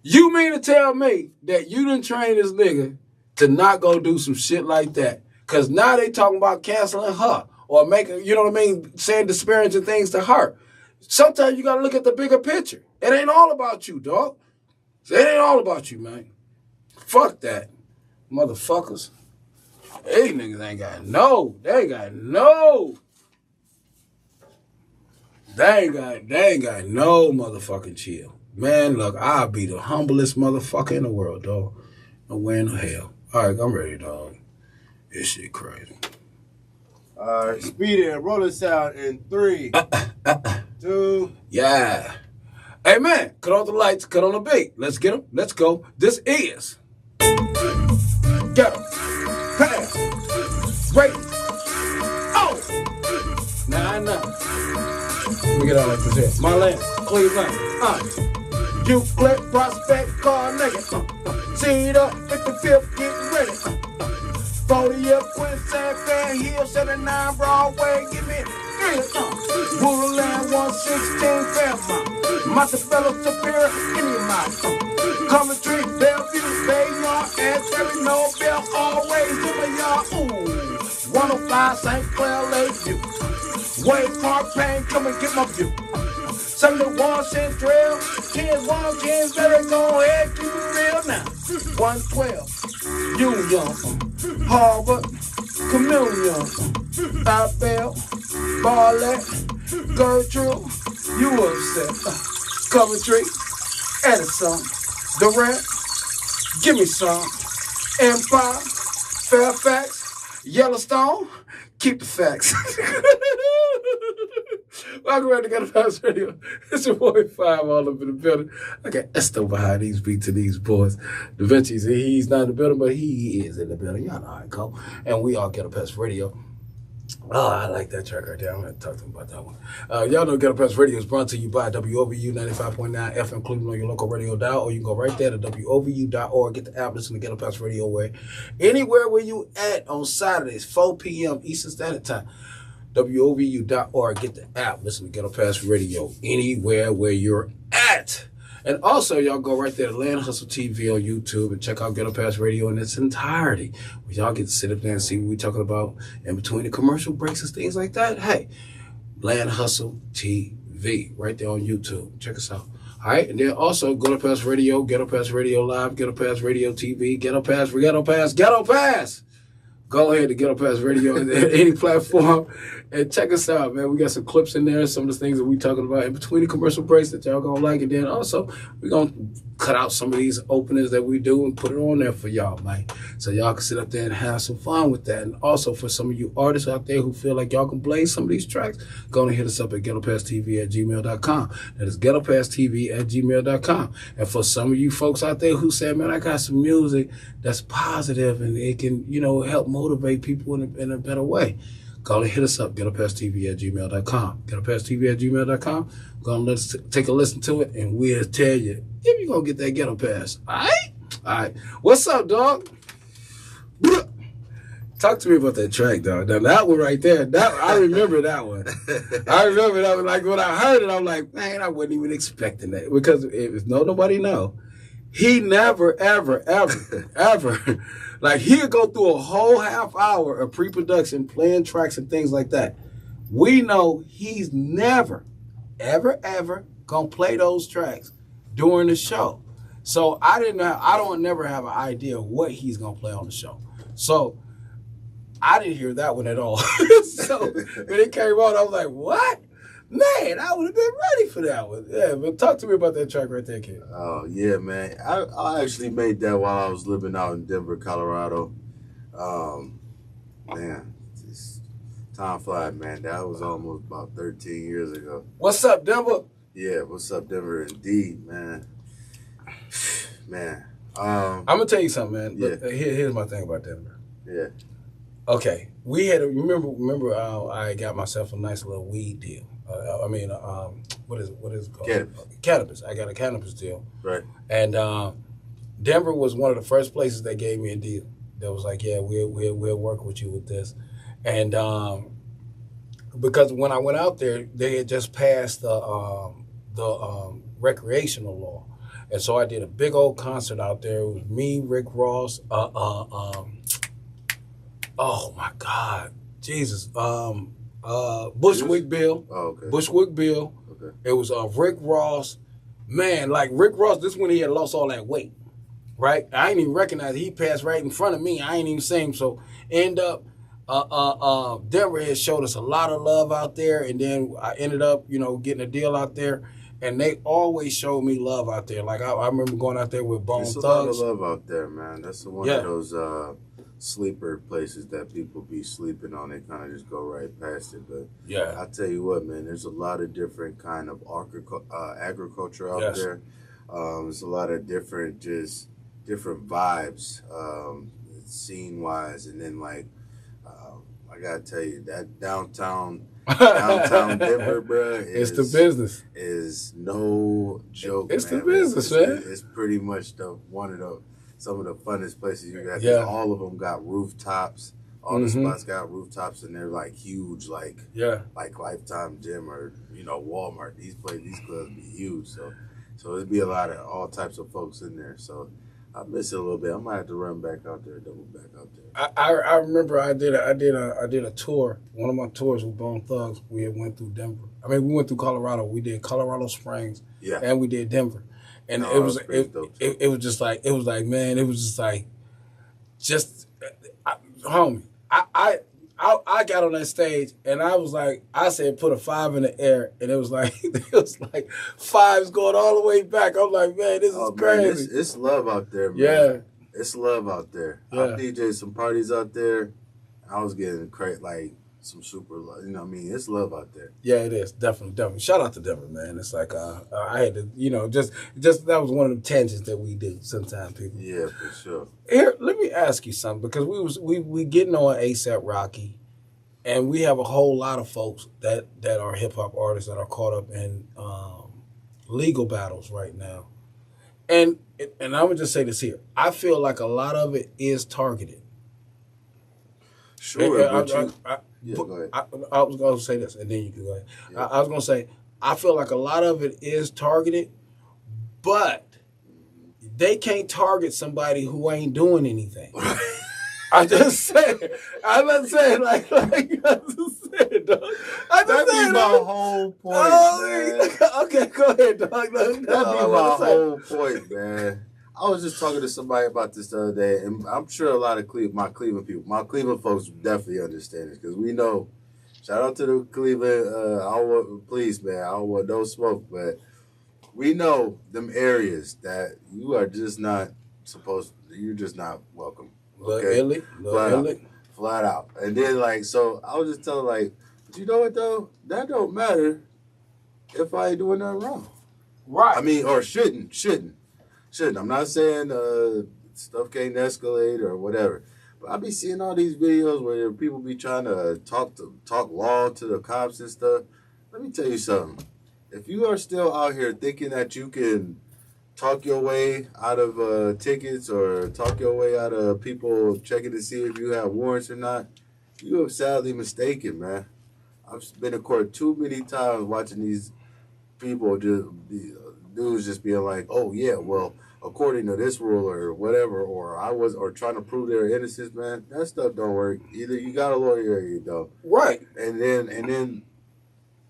You mean to tell me that you didn't train this nigga to not go do some shit like that? Because now they talking about canceling her or making, you know what I mean, saying disparaging things to her. Sometimes you got to look at the bigger picture. It ain't all about you, dog. It ain't all about you, man. Fuck that. Motherfuckers. These niggas ain't got no. They ain't got no motherfucking chill. Man, look, I'll be the humblest motherfucker in the world, dog. No way in the hell. All right, I'm ready, dog. This shit crazy. All right, speed it. Roll it out in 3, 2. Yeah. Hey, man, cut off the lights, cut on the beat. Let's get them. Let's go. This is Ghetto Pass Radio. Oh! Nah, nah. Let me get on like this here. My land, Cleveland. Euclid, Prospect, car nigga. Seat up, 55th, get ready. 40th, Quinsand, Fair Hill, 79 Broadway, give me Woodland, 116, Fairmont. Montebello, Superior, Indiamont. Coventry, Bellevue, Bayard, Asbury, Nobel, always in my yard. Ooh, 105, St. Clair, Lakeview. Wade Park, Payne, come and get my view. 71 Central, kids one, kids better go ahead, keep it real now. 112, Union, Harvard, Communion, Bell, Barlett, Gertrude, you upset. Coventry, Edison, Durant, give me some. Empire, Fairfax, Yellowstone, keep the facts. Welcome back to Ghetto Pass Radio. It's your boy 5 all up in the building. I got Esto behind these beats of these boys. Da Vinci's, he's not in the building, but he is in the building. Y'all know how it go. And we all Ghetto Pass Radio. Oh, I like that track right there. I'm going to talk to him about that one. Y'all know Ghetto Pass Radio is brought to you by WOVU 95.9 FM Cleveland on your local radio dial, or you can go right there to WOVU.org, get the app, listen to Ghetto Pass Radio anywhere where you at on Saturdays, 4 p.m. Eastern Standard Time. WOVU.org, get the app, listen to Ghetto Pass Radio anywhere where you're at. And also, y'all go right there to Land Hustle TV on YouTube and check out Ghetto Pass Radio in its entirety. Where y'all get to sit up there and see what we're talking about in between the commercial breaks and things like that. Hey, Land Hustle TV right there on YouTube. Check us out. All right, and then also Ghetto Pass Radio, Ghetto Pass Radio Live, Ghetto Pass Radio TV, Ghetto Pass. Go ahead to Ghetto Pass Radio on any platform and check us out, man. We got some clips in there, some of the things that we talking about in between the commercial breaks that y'all gonna like. And then also, we're gonna cut out some of these openings that we do and put it on there for y'all, man. So y'all can sit up there and have some fun with that. And also for some of you artists out there who feel like y'all can play some of these tracks, go and hit us up at ghettopasstv@gmail.com. That is ghettopasstv@gmail.com. And for some of you folks out there who say, man, I got some music that's positive and it can, you know, help motivate people in a better way, go and hit us up, ghettopasstv@gmail.com. Ghettopasstv@gmail.com. Go and let's take a listen to it, and we'll tell you if you're going to get that Ghetto Pass. All right? All right. What's up, dog? Talk to me about that track, dog. Now, that one right there, I remember that one. I remember that one. Like, when I heard it, I'm like, man, I wasn't even expecting that. Because if nobody know, he never, ever, like, he'll go through a whole half hour of pre-production, playing tracks and things like that. We know he's never, ever gonna play those tracks during the show. So I don't never have an idea what he's gonna play on the show. So I didn't hear that one at all. So when it came on, I was like, what? Man, I would have been ready for that one. Yeah, but talk to me about that track right there, kid. Oh yeah, man. I actually made that while I was living out in Denver, Colorado. Um, man, just time flies, man. That was almost about 13 years ago. What's up, Denver? Yeah, what's up, Denver? Indeed, man. Man. I'm gonna tell you something, man. Yeah. Look, here's my thing about Denver. Yeah. Okay, we had remember I got myself a nice little weed deal. What is it called? Cannabis. Cannabis. I got a cannabis deal. Right. And Denver was one of the first places that gave me a deal. That was like, yeah, we'll work with you with this. And because when I went out there, they had just passed the recreational law. And so I did a big old concert out there. It was me, Rick Ross, oh my God, Jesus, Bushwick Bill. Oh, okay. Bushwick Bill. Okay. It was Rick Ross. Man, like Rick Ross, this when he had lost all that weight, right? I didn't even recognize it. He passed right in front of me. I ain't even seen him. So end up, Denver has showed us a lot of love out there, and then I ended up, getting a deal out there. And they always showed me love out there. Like I remember going out there with Bone There's Thugs. a lot of love out there, man. That's one of those sleeper places that people be sleeping on. They kind of just go right past it. But yeah, I tell you what, man. There's a lot of different kind of agriculture out there. There's a lot of different vibes, scene wise, and then like I gotta tell you that downtown Denver, bro. It's the business. Is no joke. It's man. the business, man. It's pretty much some of the funnest places you got. Yeah. All of them got rooftops. All the spots got rooftops, and they're like huge, like Lifetime Gym or Walmart. These clubs be huge. So it'd be a lot of all types of folks in there. So I miss it a little bit. I might have to run back out there, double back out there. I remember I did a tour. One of my tours with Bone Thugs. We had went through Denver. I mean, we went through Colorado. We did Colorado Springs, and we did Denver. And it was just like man, it was just like homie. I got on that stage and I was like, I said, put a 5 in the air, and it was like fives going all the way back. I'm like, man, this is crazy. Man, it's love out there, man. Yeah, it's love out there. Yeah. I DJed some parties out there. I was getting like some super love. It's love out there. Yeah, it is definitely. Shout out to Denver, man. It's like I had to, just that was one of the tangents that we do sometimes, people. Yeah, for sure. Here, let me ask you something, because we getting on ASAP Rocky, and we have a whole lot of folks that are hip hop artists that are caught up in legal battles right now, and I would just say this here. I feel like a lot of it is targeted. Sure. Go ahead. I was going to say this, and then you can go ahead. Yeah. I was going to say, I feel like a lot of it is targeted, but they can't target somebody who ain't doing anything. I just said, like I just said, dog. That'd be my whole point, man. Okay, go ahead, dog. That'd be my whole point, man. I was just talking to somebody about this the other day, and I'm sure a lot of my Cleveland folks definitely understand this, because we know. Shout out to the Cleveland. Please, man, I don't want no smoke, but we know them areas that you are just not supposed. You're just not welcome. Okay, flat out. And then so I was just telling but you know what though? That don't matter if I ain't doing nothing wrong. Right. I mean, or shouldn't. I'm not saying stuff can't escalate or whatever, but I be seeing all these videos where people be trying to talk law to the cops and stuff. Let me tell you something. If you are still out here thinking that you can talk your way out of tickets or talk your way out of people checking to see if you have warrants or not, you have sadly mistaken, man. I've been to court too many times watching these people dudes just being like, oh yeah, well, according to this rule or whatever, or trying to prove their innocence, man. That stuff don't work. Either you got a lawyer or you don't. Right. And then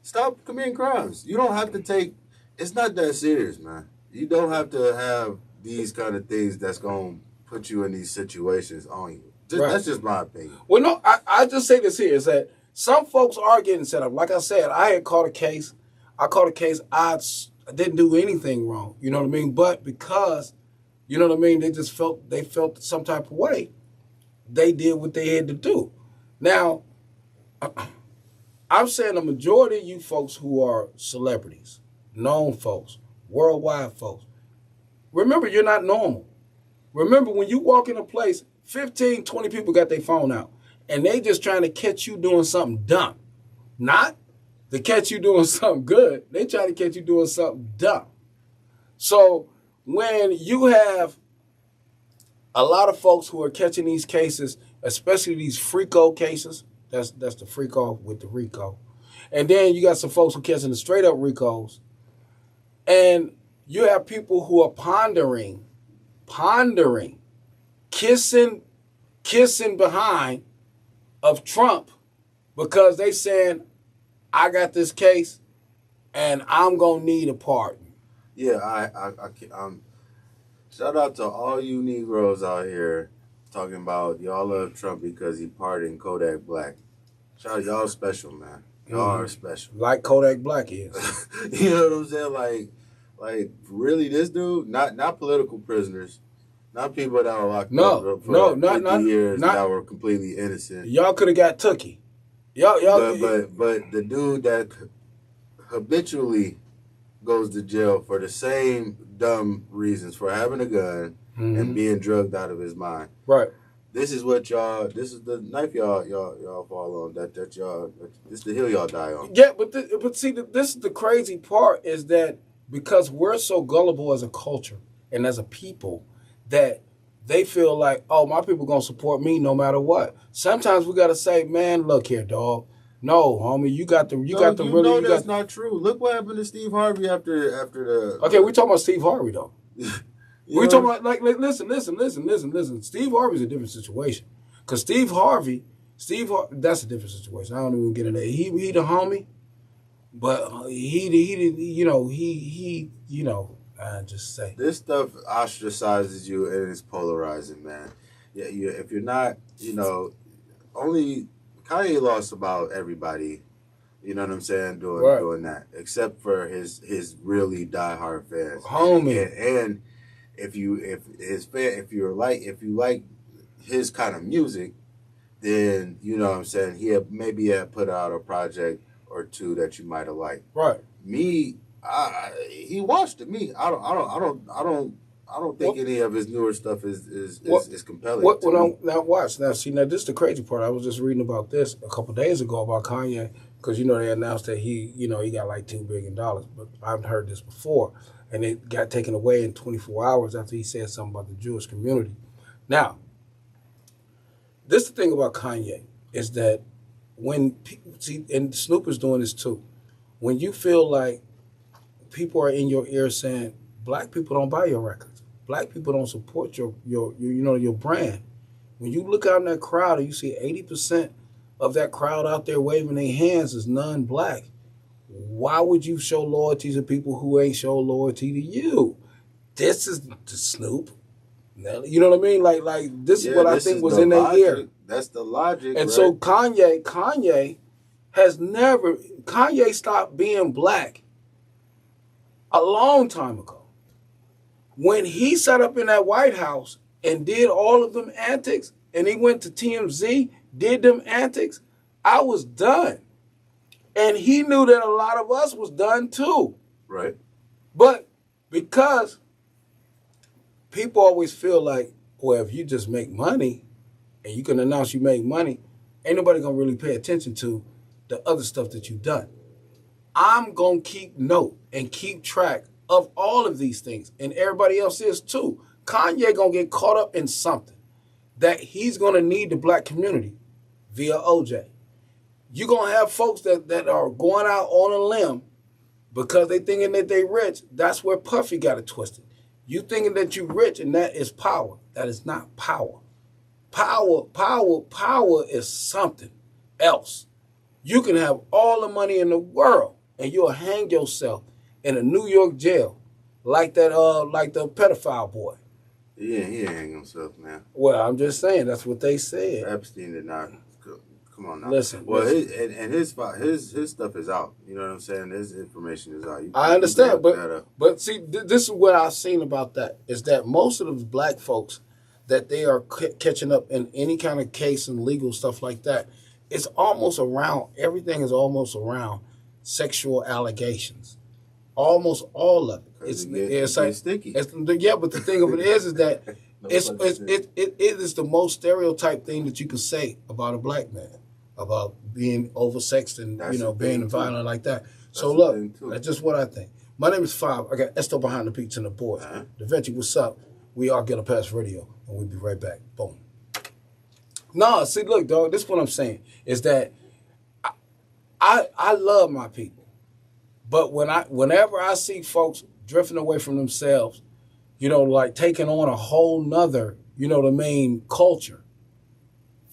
stop committing crimes. You don't have to take. It's not that serious, man. You don't have to have these kind of things that's gonna put you in these situations on you. That's just my opinion. Well, no, I just say this here is that some folks are getting set up. Like I said, I had caught a case. I caught a case. I didn't do anything wrong. You know what I mean? But because, you know what I mean, they felt some type of way. They did what they had to do. Now, I'm saying the majority of you folks who are celebrities, known folks, worldwide folks, remember you're not normal. Remember when you walk in a place, 15, 20 people got their phone out, and they just trying to catch you doing something dumb. Not to catch you doing something good. They trying to catch you doing something dumb. So when you have a lot of folks who are catching these cases, especially these freako cases, that's the freako with the RICO. And then you got some folks who catching the straight up RICOs. And you have people who are pondering, kissing behind of Trump because they saying, I got this case and I'm going to need a pardon. Yeah, shout out to all you Negroes out here talking about y'all love Trump because he pardoned Kodak Black. Shout out, y'all special, man. Y'all are special. Like Kodak Black is. You know what I'm saying? Like really, this dude, not political prisoners, not people that were locked up for 50 years that were completely innocent. Y'all could have got Tookie. But the dude that habitually goes to jail for the same dumb reasons, for having a gun and being drugged out of his mind. Right. This is the knife y'all fall on. This is the hill y'all die on. Yeah, but see, this is the crazy part is that because we're so gullible as a culture and as a people that they feel like, oh, my people gonna support me no matter what. Sometimes we gotta say, man, look here, dog. No, homie, that's not true. Look what happened to Steve Harvey after the. Okay, we're talking about Steve Harvey though. We're talking about listen. Steve Harvey's a different situation because Steve Harvey, that's a different situation. I don't even get into that. He the homie, but I just say this stuff ostracizes you and it's polarizing, man. Yeah, if you're not, only Kanye lost about everybody. You know what I'm saying? Doing that, except for his really diehard fans, homie. And if you like his kind of music, then you know what I'm saying. He had put out a project or two that you might have liked. Right. Me, he watched it. Me, I don't think any of his newer stuff is compelling. Now watch. Now see. Now this is the crazy part. I was just reading about this a couple days ago about Kanye because they announced that he got like $2 billion, but I've heard this before, and it got taken away in 24 hours after he said something about the Jewish community. Now, this is the thing about Kanye is that when people see, and Snoop is doing this too, when you feel like people are in your ear saying black people don't buy your records, black people don't support your brand. When you look out in that crowd and you see 80% of that crowd out there waving their hands is non-black, why would you show loyalty to people who ain't show loyalty to you? This is the Snoop. You know what I mean? Like this is what I think was in their ear. That's the logic. And so Kanye stopped being black a long time ago. When he sat up in that White House and did all of them antics, and he went to TMZ, did them antics, I was done. And he knew that a lot of us was done too. Right. But because people always feel like, well, if you just make money and you can announce you make money, ain't nobody going to really pay attention to the other stuff that you've done. I'm going to keep note and keep track of all of these things. And everybody else is too. Kanye going to get caught up in something that he's going to need the black community via OJ. You're going to have folks that are going out on a limb because they thinking that they rich. That's where Puffy got it twisted. You thinking that you rich and that is power. That is not power. Power is something else. You can have all the money in the world and you'll hang yourself in a New York jail like the pedophile boy. He ain't hang himself, man. Well, I'm just saying that's what they said. Epstein did not. Come on now. Listen. Well, listen. his stuff is out. You know what I'm saying? His information is out. I understand, but see, this is what I've seen about that is that most of those black folks that they are catching up in any kind of case and legal stuff like that, it's almost around. Everything is almost around sexual allegations. Almost all of it. It's like sticky. Yeah, but the thing of it is that it is the most stereotype thing that you can say about a black man, about being oversexed and being violent like that. So look, that's just what I think. My name is Five. I got Esto behind the beats and the boys. Da Vinci, what's up? We are Ghetto Pass Radio, and we'll be right back. Boom. No, see, look, dog. This is what I'm saying is that I love my people. But whenever I see folks drifting away from themselves, like taking on a whole nother, culture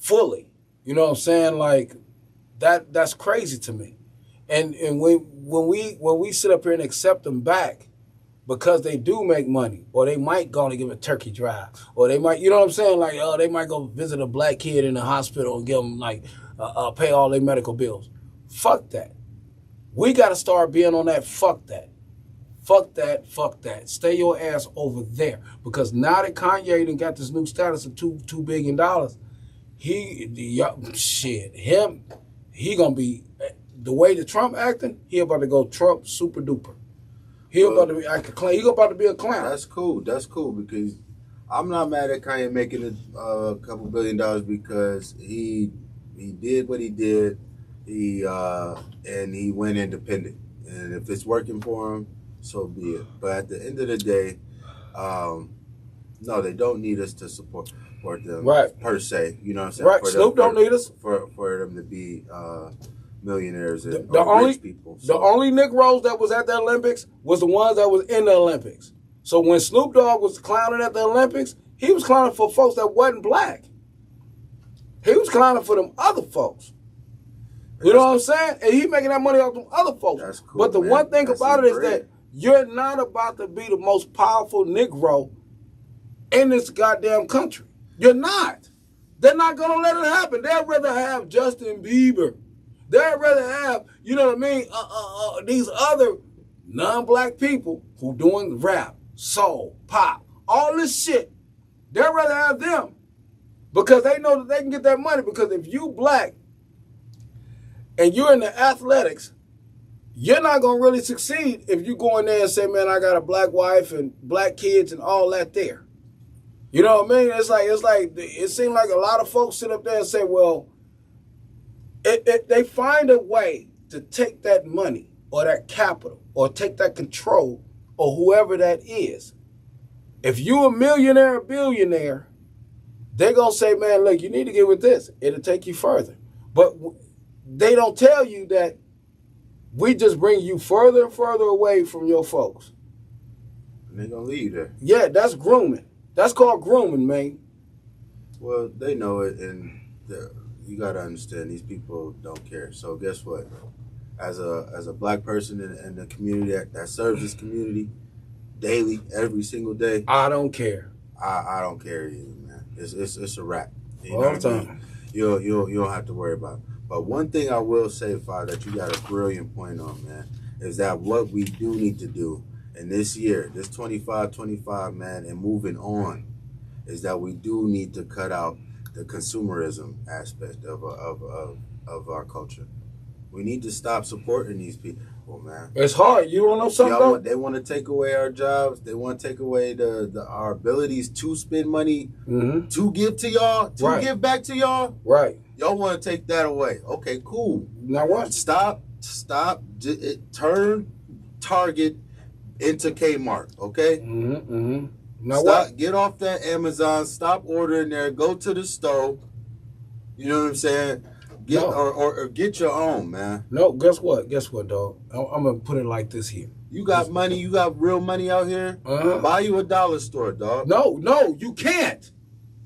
fully, you know what I'm saying? Like that's crazy to me. And when we sit up here and accept them back because they do make money, or they might go and give a turkey drive, or they might, you know what I'm saying? Like, they might go visit a black kid in the hospital and give them pay all their medical bills. Fuck that. We got to start being on that. Fuck that. Fuck that. Fuck that. Stay your ass over there. Because now that Kanye done got this new status of $2 billion, he going to be, the way that Trump acting, he about to go Trump super duper. He about to be act a clown. He about to be a clown. That's cool. That's cool because I'm not mad at Kanye making a couple $1 billion because he did what he did. And he went independent, and if it's working for him, so be it. But at the end of the day, no, they don't need us to support them, right? Per se, you know what I'm saying? Right. Snoop don't need us for them to be millionaires and rich people. So. The only Negroes that was at the Olympics was the ones that was in the Olympics. So when Snoop Dogg was clowning at the Olympics, he was clowning for folks that wasn't black. He was clowning for them other folks. You know what I'm saying? And he making that money off them other folks. That's cool, but the one thing about it is that you're not about to be the most powerful Negro in this goddamn country. You're not. They're not going to let it happen. They'd rather have Justin Bieber. They'd rather have, you know what I mean, these other non-black people who doing rap, soul, pop, all this shit. They'd rather have them because they know that they can get that money because if you black, and you're in the athletics, you're not going to really succeed if you go in there and say, man, I got a black wife and black kids and all that there. You know what I mean? It seems like a lot of folks sit up there and say, well, they find a way to take that money or that capital or take that control or whoever that is. If you a millionaire or billionaire, they're going to say, man, look, you need to get with this. It'll take you further. But they don't tell you that we just bring you further and further away from your folks. And they're going to leave you there. Yeah, that's grooming. That's called grooming, man. Well, they know it, and you got to understand, these people don't care. So guess what? As a black person in the community that serves this community daily, every single day. I don't care. I don't care either, man. It's a wrap. You know what I mean? You don't have to worry about it. But one thing I will say, Father, that you got a brilliant point on, man, is that what we do need to do in this year, this 25, man, and moving on, is that we do need to cut out the consumerism aspect of our culture. We need to stop supporting these people, man. It's hard. You don't know something? They want to take away our jobs. They want to take away our abilities to spend money, to give to y'all, to give back to y'all. Right. Y'all want to take that away. Okay, cool. Now what? Stop. Turn Target into Kmart, okay? Now what? Get off that Amazon. Stop ordering there. Go to the store. You know what I'm saying? Or get your own, man. No, guess what, dog? I'm going to put it like this here. You got money. You got real money out here. Buy you a dollar store, dog. No, you can't.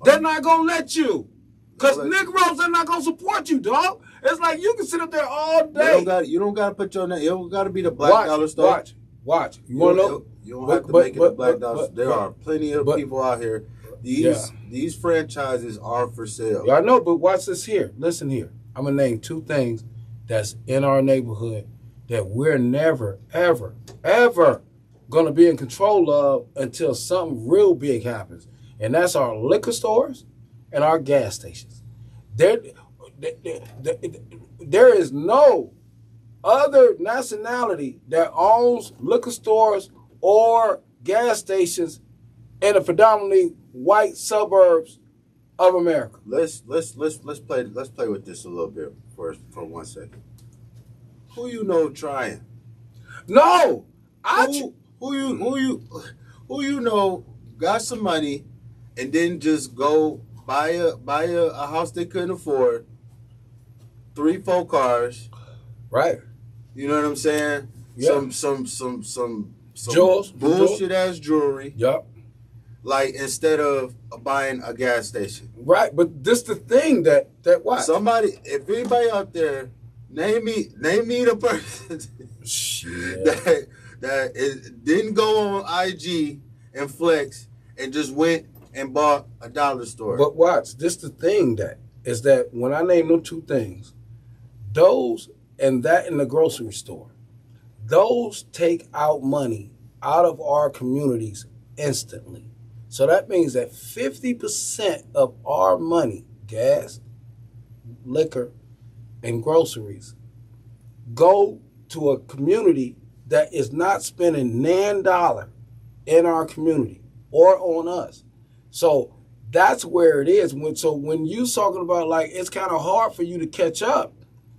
They're not going to let you. Because Negroes are not going to support you, dog. It's like you can sit up there all day. You don't got to put your name. It don't got to be the black dollar store. Watch. You want to know? You don't have to make it a black dollar. There are plenty of people out here. These franchises are for sale. Yeah, I know, but watch this here. Listen here. I'm going to name 2 things that's in our neighborhood that we're never, ever, ever going to be in control of until something real big happens. And that's our liquor stores and our gas stations. There is no other nationality that owns liquor stores or gas stations in the predominantly white suburbs of America. Let's play with this a little bit for 1 second. Who you know trying? No, who you know got some money and then just go buy a house they couldn't afford, 3-4 cars, right? You know what I'm saying? Yeah. Some jewels, bullshit ass jewelry. Yep. Like instead of buying a gas station. Right, but this the thing that what? Somebody, if anybody out there, name me the person that didn't go on IG and flex and just went and bought a dollar store. But watch, this the thing that when I name them 2 things, those and that in the grocery store, those take out money out of our communities instantly. So that means that 50% of our money, gas, liquor, and groceries, go to a community that is not spending $9 in our community or on us. So that's where it is. So when you talking about like it's kind of hard for you to catch up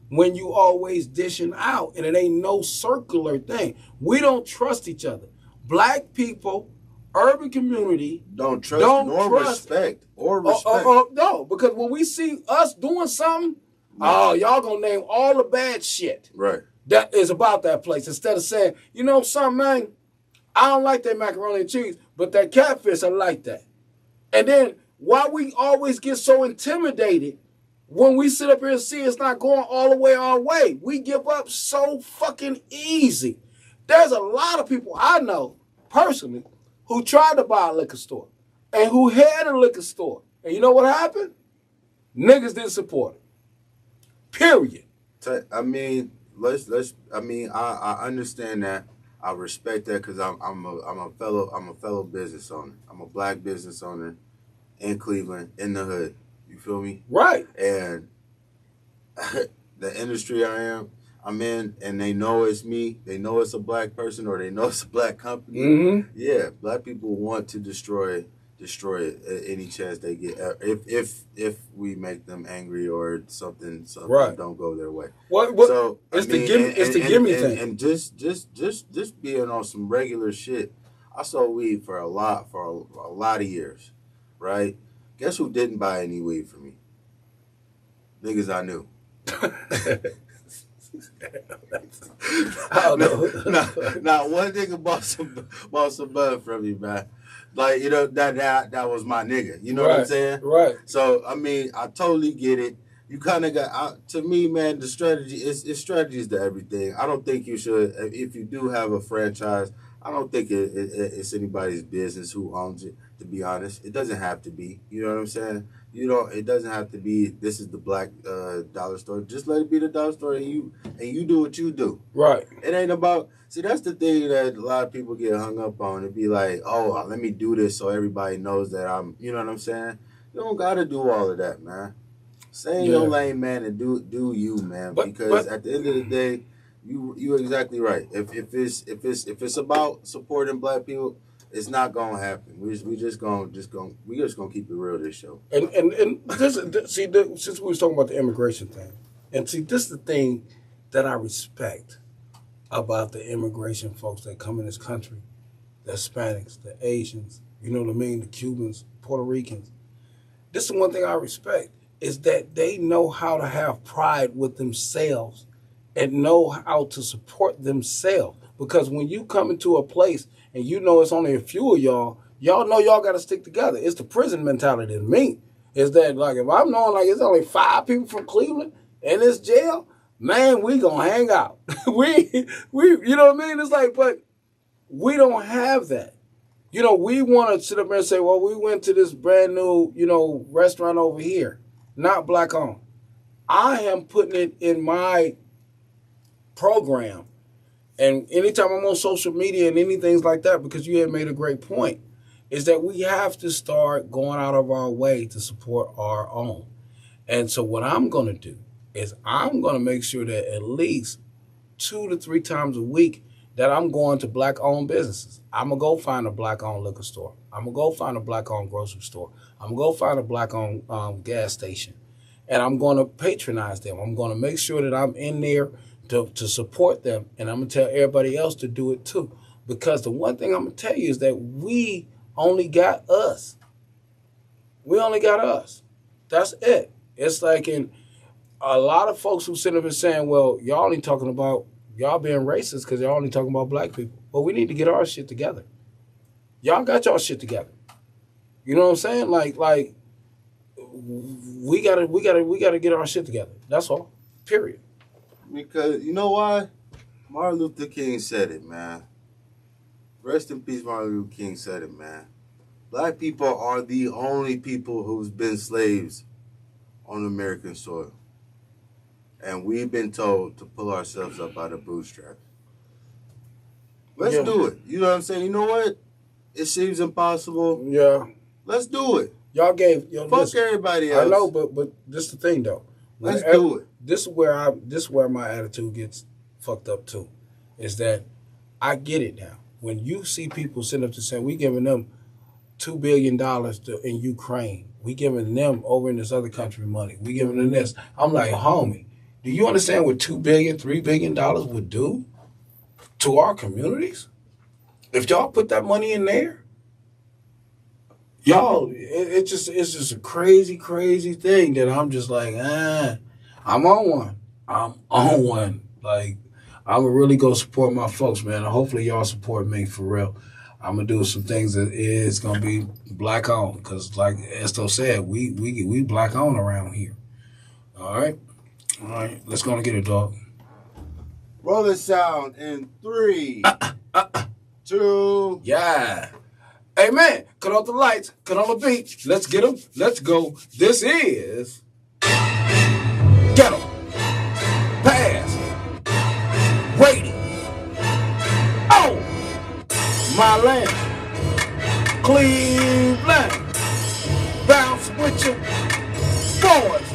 when you always dishing out and it ain't no circular thing. We don't trust each other. Black people, urban community don't trust respect. No, because when we see us doing something, y'all gonna name all the bad shit. Right. That is about that place. Instead of saying, you know something, man, I don't like that macaroni and cheese, but that catfish, I like that. And then why we always get so intimidated when we sit up here and see it's not going all the way our way. We give up so fucking easy. There's a lot of people I know personally who tried to buy a liquor store and who had a liquor store. And you know what happened? Niggas didn't support it. Period. I mean, I understand that. I respect that because I'm a fellow business owner. I'm a black business owner in Cleveland, in the hood. You feel me? Right. And the industry I'm in, and they know it's me. They know it's a black person, or they know it's a black company. Mm-hmm. Yeah, black people want to destroy any chance they get if we make them angry or something right. don't go their way. What? So it's the gimme thing. And just being on some regular shit. I sold weed for a lot of years, right? Guess who didn't buy any weed from me? Niggas I knew. I don't know. Not one nigga bought some bud from me, man. Like, you know, that was my nigga. You know what I'm saying? Right. So, I mean, I totally get it. You kind of got, to me, man, the strategy, it's strategies to everything. I don't think you should, if you do have a franchise, I don't think it's anybody's business who owns it, to be honest. It doesn't have to be. You know what I'm saying? It doesn't have to be, this is the black dollar store. Just let it be the dollar store and you do what you do. Right. It ain't about, see, that's the thing that a lot of people get hung up on. It'd be like, oh, let me do this so everybody knows that I'm, you know what I'm saying? You don't got to do all of that, man. Stay in your lane, man, and do you, man. Because at the end of the day, you exactly right. If it's about supporting black people, it's not gonna happen. We just gonna keep it real this show. And this since we was talking about the immigration thing, and see, this is the thing that I respect about the immigration folks that come in this country, the Hispanics, the Asians, you know what I mean, the Cubans, Puerto Ricans. This is one thing I respect, is that they know how to have pride with themselves and know how to support themselves. Because when you come into a place and you know it's only a few of y'all know y'all got to stick together. It's the prison mentality to me. Is that like, if I'm knowing like it's only 5 people from Cleveland in this jail, man, we gonna hang out. we you know what I mean? It's like, but we don't have that. We want to sit up there and say, well, we went to this brand new, restaurant over here, not black owned. I am putting it in my program. And anytime I'm on social media and anything like that, because you had made a great point, is that we have to start going out of our way to support our own. And so what I'm going to do is I'm going to make sure that at least 2 to 3 times a week that I'm going to black-owned businesses. I'm going to go find a black-owned liquor store. I'm going to go find a black-owned grocery store. I'm going to go find a black-owned gas station. And I'm going to patronize them. I'm going to make sure that I'm in there to support them. And I'm going to tell everybody else to do it too. Because the one thing I'm going to tell you is that we only got us. We only got us. That's it. It's like in a lot of folks who sit up and saying, well, y'all only talking about y'all being racist because y'all only talking about black people. Well, we need to get our shit together. Y'all got y'all shit together. You know what I'm saying? Like we gotta get our shit together. That's all. Period. Because you know why? Martin Luther King said it, man. Rest in peace, Martin Luther King said it, man. Black people are the only people who's been slaves on American soil. And we've been told to pull ourselves up out of bootstraps. Let's do it. You know what I'm saying? You know what? It seems impossible. Yeah. Let's do it. Y'all gave fuck everybody else. I know, but this is the thing though. Let's do it. This is where my attitude gets fucked up too. Is that I get it now. When you see people sitting up to say we giving them $2 billion in Ukraine, we giving them over in this other country money, we giving them this. I'm like, homie, do you understand what $2 billion, $3 billion would do to our communities? If y'all put that money in there, y'all, it's just a crazy, crazy thing that I'm just like, I'm on one. I'm on one. Like, I'm really going to support my folks, man. And hopefully y'all support me for real. I'm going to do some things that is going to be black owned. Because like Esto said, we black owned around here. All right? All right. Let's go and get it, dog. Roll the sound in 3, 2. Yeah. Hey, man. Cut off the lights. Cut on the beat. Let's get them. Let's go. This is Ghetto Pass Radio. Oh, my land, Cleveland, bounce with you, boys.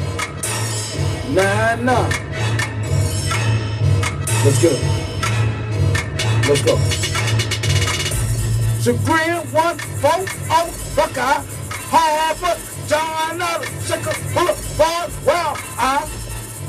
9-9. Let's go. Let's go. Chagrin 140, Buckeye, Harvard, John Adams, Shaker, Boulevard, well, I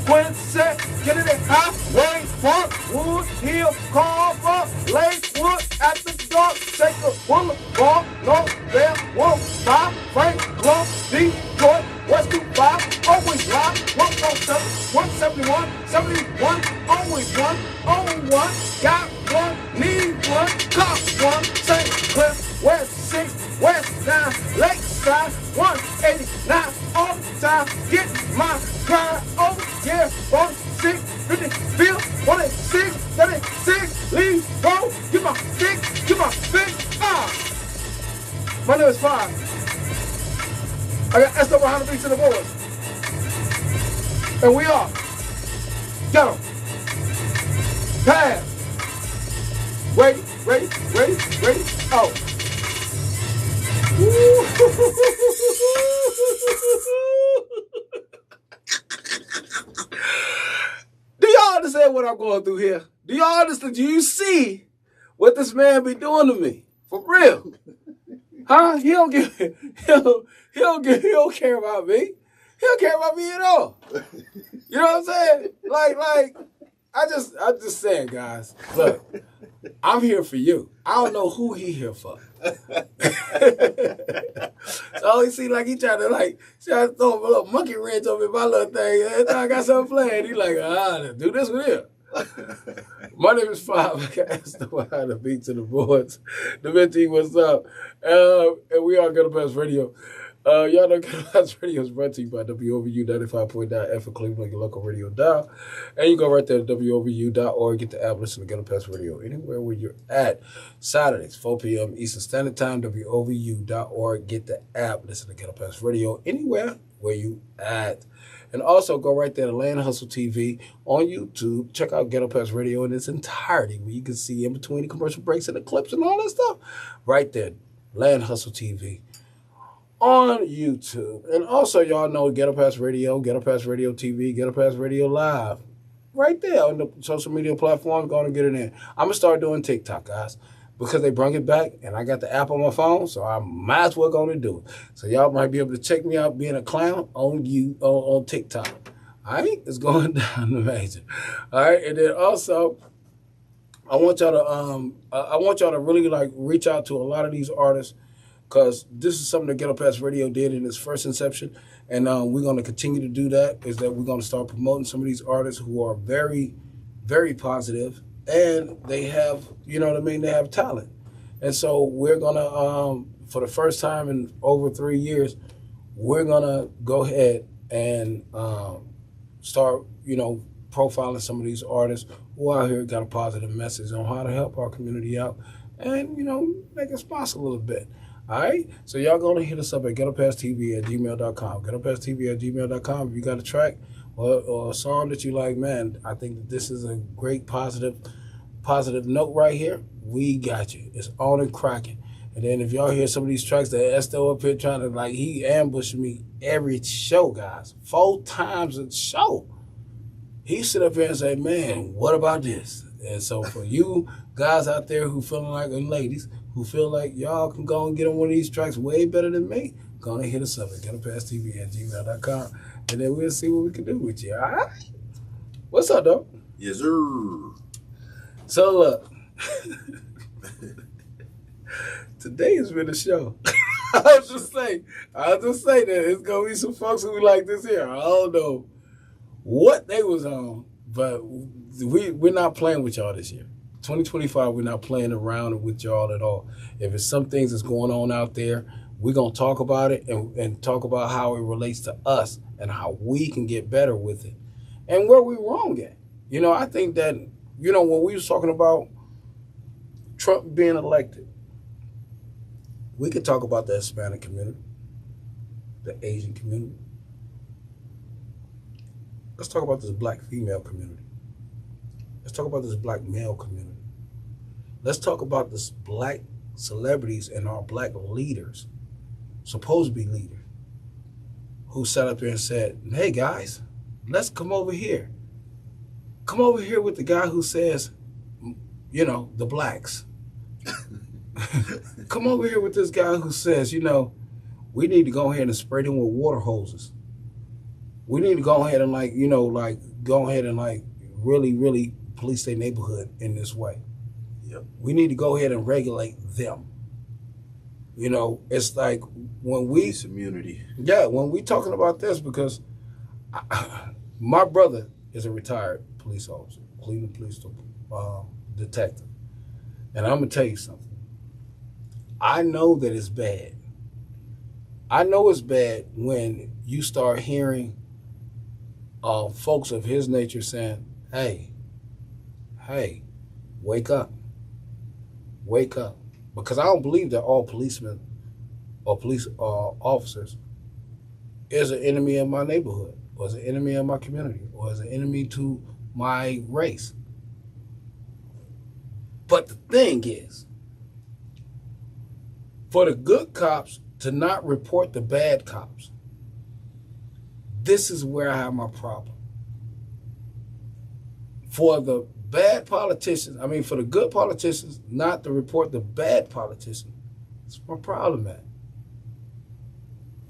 Quincy, Kennedy Highway, Park, Wood Hill, Carver, Lakewood, at the dark, Shaker, Boulevard, Northville, 105, Franklin, Detroit, West 25, always live, 147, 171, 71, always one, on one, got one, need one, cop one, St. Clair, West 6, West 9, Lakeside, 189, all the time, get my car over here, 46, 50, feel, 46, 36, leave, go, get my fix, My name is 5. I got Esto behind the beats and the boards. And we are Ghetto Pass. Ready, oh. Do y'all understand what I'm going through here? Do y'all understand? Do you see what this man be doing to me? For real? Huh? He don't care about me. He don't care about me at all. You know what I'm saying? Like, I'm just saying, guys. Look, I'm here for you. I don't know who he here for. So he see like he trying to throw a little monkey wrench over my little thing. Every time I got something playing, he like, let's do this with him. My name is 5. I got asked behind the beats and the boards. The mentee, what's up? And we are Ghetto Pass Radio. Y'all know Ghetto Pass Radio is brought to you by WOVU 95.9 FM Cleveland, your local radio dial. And you go right there to WOVU.org, get the app, listen to Ghetto Pass Radio anywhere where you're at. Saturdays, 4 p.m. Eastern Standard Time, WOVU.org, get the app, listen to Ghetto Pass Radio anywhere where you at. And also go right there to Land Hustle TV on YouTube. Check out Ghetto Pass Radio in its entirety, where you can see in between the commercial breaks and the clips and all that stuff. Right there, Land Hustle TV on YouTube. And also, y'all know Ghetto Pass Radio, Ghetto Pass Radio TV, Ghetto Pass Radio Live. Right there on the social media platform, going to get it in. I'm going to start doing TikTok, guys, because they bring it back, and I got the app on my phone, so I might as well going to do it. So y'all might be able to check me out being a clown on TikTok. All right? It's going down amazing. All right? And then also, I want y'all to really like reach out to a lot of these artists, because this is something that Ghetto Pass Radio did in its first inception, and we're going to continue to do that, is that we're going to start promoting some of these artists who are very, very positive, and they have, you know what I mean, they have talent. And so we're going to, for the first time in over 3 years, we're going to go ahead and start, you know, profiling some of these artists who out here got a positive message on how to help our community out and, you know, make it sponsor a little bit. All right? So y'all going to hit us up at ghettopasstv@gmail.com. Ghettopasstv@gmail.com. If you got a track or a song that you like, man, I think that this is a great positive note right here, we got you. It's on and cracking. And then if y'all hear some of these tracks that Esto up here trying to, like, he ambushed me every show, guys. 4 times a show. He sit up here and say, man, what about this? And so for you guys out there who feeling like, and ladies, who feel like y'all can go and get on one of these tracks way better than me, go and hit us up at ghettopasstv@gmail.com, and then we'll see what we can do with you, all right? What's up, though? Yes, sir. So, look, today has been a show. I'll just say that it's going to be some folks who like this here. I don't know what they was on, but we're not playing with y'all this year. 2025, we're not playing around with y'all at all. If it's some things that's going on out there, we're going to talk about it and talk about how it relates to us and how we can get better with it and where we're wrong at. You know, I think that, you know, when we was talking about Trump being elected, we could talk about the Hispanic community, the Asian community. Let's talk about this black female community. Let's talk about this black male community. Let's talk about this black celebrities and our black leaders, supposed to be leaders, who sat up there and said, hey guys, let's come over here. Come over here with the guy who says, you know, the blacks. Come over here with this guy who says, you know, we need to go ahead and spray them with water hoses. We need to go ahead and really, really police their neighborhood in this way. Yep. We need to go ahead and regulate them. You know, it's like when police immunity. Yeah, when we talking about this, because my brother is a retired police officer, Cleveland Police detective. And I'm going to tell you something. I know that it's bad. I know it's bad when you start hearing folks of his nature saying, hey, wake up. Wake up. Because I don't believe that all policemen or police officers is an enemy of my neighborhood, or is an enemy of my community, or is an enemy to my race. But the thing is, for the good cops to not report the bad cops, this is where I have my problem. For the bad politicians, for the good politicians not to report the bad politicians, that's my problem, man.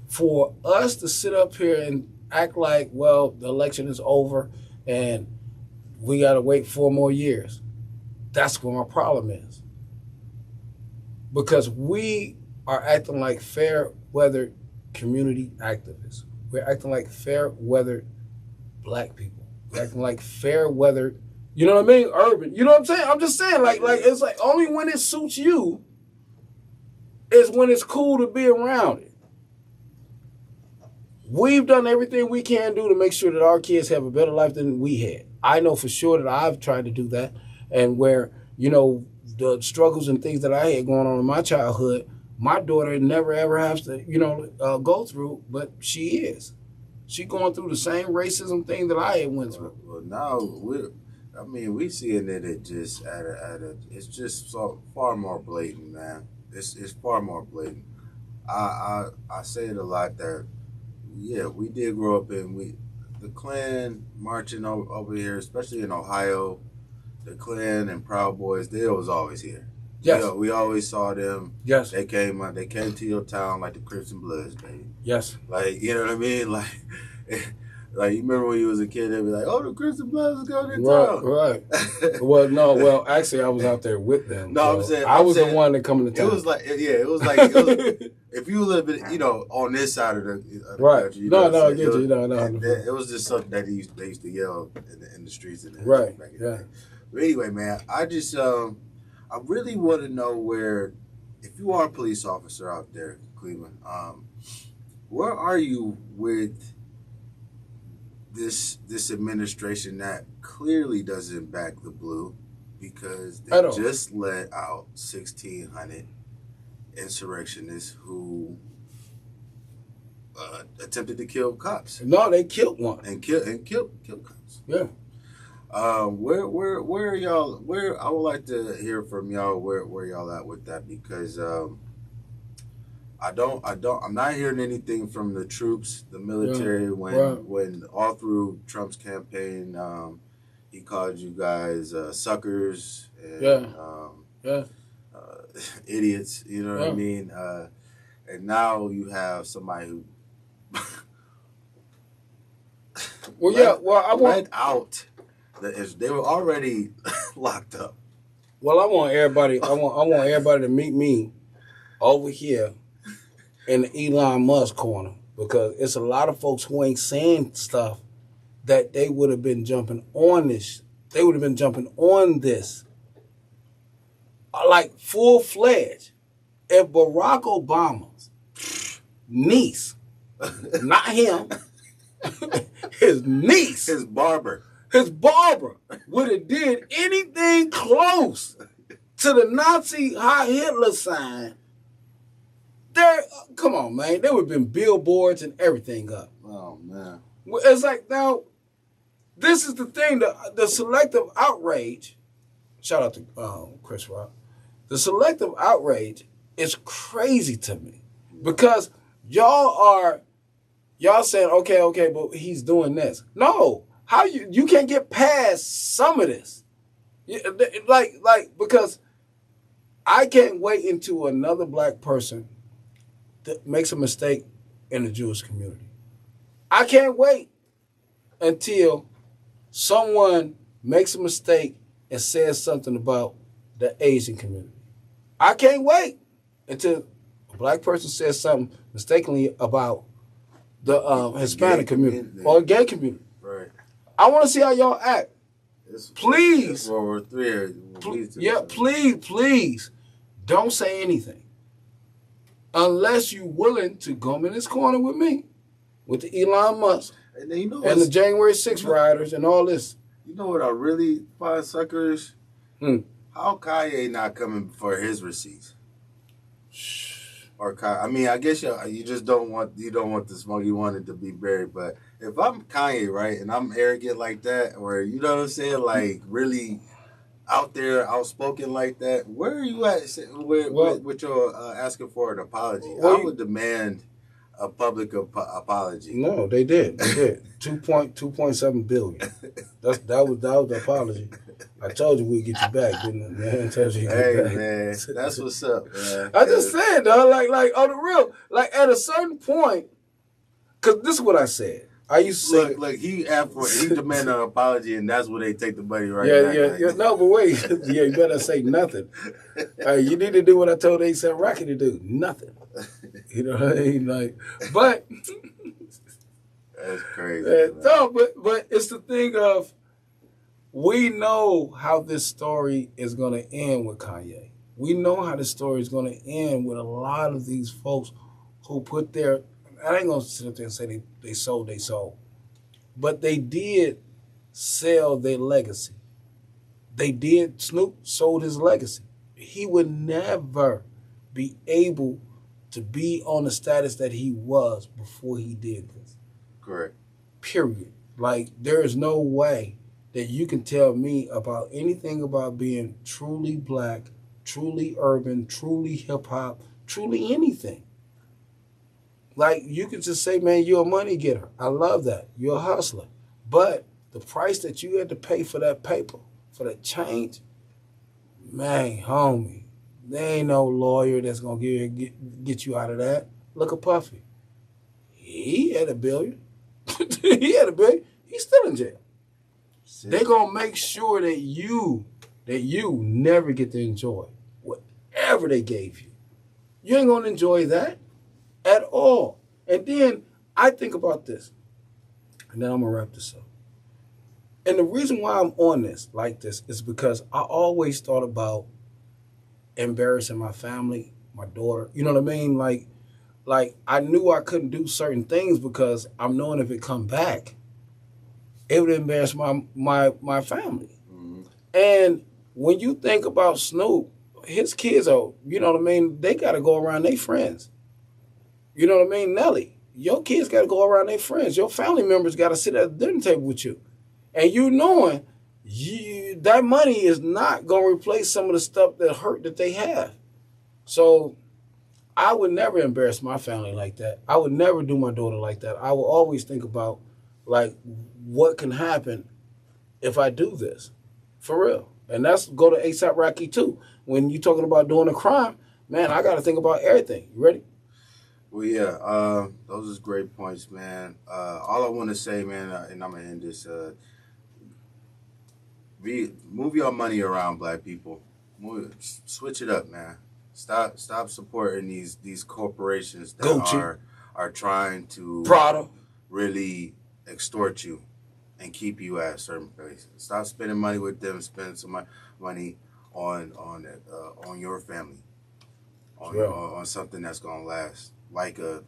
For us to sit up here and act like, well, the election is over and we got to wait 4 more years, that's where my problem is. Because we are acting like fair-weathered community activists. We're acting like fair-weathered black people. We're acting like fair-weathered, you know what I mean, urban. You know what I'm saying? I'm just saying, like it's like only when it suits you is when it's cool to be around it. We've done everything we can do to make sure that our kids have a better life than we had. I know for sure that I've tried to do that, and where the struggles and things that I had going on in my childhood, my daughter never ever has to go through, but she is. She going through the same racism thing that I had went through. Well, now we seeing it just it's just so far more blatant, man. It's far more blatant. I say it a lot that we did grow up in the Klan marching over here, especially in Ohio. The Klan and Proud Boys, they was always here. Yes, we always saw them. Yes, they came to your town like the Crips and Bloods, baby. Yes, like you know what I mean, like. Like, you remember when you was a kid, they'd be like, "Oh, the Christian Bloods is going to town." Right. Well, actually, I was out there with them. No, I'm saying I was the one that coming to town. It was like if you live in, on this side of the right. country. I get you. No. It was just something that they used to yell in the streets. Right. Back in the day. But anyway, man, I just I really want to know if you are a police officer out there, Cleveland, where are you with this administration that clearly doesn't back the blue, because they just let out 1,600 insurrectionists who attempted to kill cops. No, they killed one and killed cops. Yeah. Where are y'all? Where I would like to hear from y'all. Where y'all at with that? Because I'm not hearing anything from the troops, the military. When all through Trump's campaign, he called you guys suckers and idiots. You know what I mean? And now you have somebody who let out. They were already locked up. Well, I want everybody to meet me over here in the Elon Musk corner, because it's a lot of folks who ain't saying stuff that they would have been jumping on this. They would have been jumping on this like full-fledged. If Barack Obama's niece, not him, his niece, his barber would have did anything close to the Nazi Heil Hitler sign, come on, man, there would have been billboards and everything up. Oh, man. It's like, now, this is the thing, the selective outrage, shout out to Chris Rock, the selective outrage is crazy to me, because y'all saying, okay, but he's doing this. No, how you can't get past some of this. Because I can't wait until another black person that makes a mistake in the Jewish community. I can't wait until someone makes a mistake and says something about the Asian community. I can't wait until a black person says something mistakenly about the Hispanic community or gay community. Right. I want to see how y'all act. Please. World War III. Please don't say anything unless you're willing to come in this corner with me, with the Elon Musk and the January 6th rioters and all this. You know what I really find suckers? How Kanye not coming for his receipts? Or I mean, I guess you just don't want the smoke. You want it to be buried. But if I'm Kanye, right, and I'm arrogant like that, or you know what I'm saying, like really out there, outspoken like that, where are you at with your asking for an apology? I would demand a public apology. No, they did. 2.7 billion. That was the apology. I told you we'd get you back, didn't I? Man, man, that's what's up, man. I just said, though, like on the real, like at a certain point, because this is what I said. I used to say, look, he demanded an apology, and that's where they take the money right now. Yeah. No, but wait, you better say nothing. You need to do what I told A$AP Rocky to do. Nothing. You know what I mean? Like, but that's crazy. No, but it's the thing of, we know how this story is going to end with Kanye. We know how this story is going to end with a lot of these folks who put their, I ain't gonna sit up there and say they sold their soul, but they did sell their legacy. They did. Snoop sold his legacy. He would never be able to be on the status that he was before he did this. Correct. Period. Like, there is no way that you can tell me about anything about being truly black, truly urban, truly hip hop, truly anything. Like, you could just say, man, you're a money getter. I love that. You're a hustler. But the price that you had to pay for that paper, for that change, man, homie, there ain't no lawyer that's going to get you out of that. Look at Puffy. He had $1 billion. He had $1 billion. He's still in jail. They're going to make sure that you never get to enjoy whatever they gave you. You ain't going to enjoy that at all. And then I think about this, and then I'm going to wrap this up. And the reason why I'm on this like this is because I always thought about embarrassing my family, my daughter. You know what I mean? Like I knew I couldn't do certain things because I'm knowing if it come back, it would embarrass my family. Mm-hmm. And when you think about Snoop, his kids are, you know what I mean, they got to go around their friends. You know what I mean? Nelly, your kids got to go around their friends. Your family members got to sit at the dinner table with you. And you knowing that money is not going to replace some of the stuff that hurt that they have. So I would never embarrass my family like that. I would never do my daughter like that. I will always think about, like, what can happen if I do this. For real. And that's go to A$AP Rocky too. When you're talking about doing a crime, man, I got to think about everything. You ready? Well, yeah, those are great points, man. All I want to say, man, and I'm going to end this, move your money around, black people. Switch it up, man. Stop supporting these corporations that are trying to Prada really extort you and keep you at a certain place. Stop spending money with them. Spend some money on your family, on something that's gonna last, like a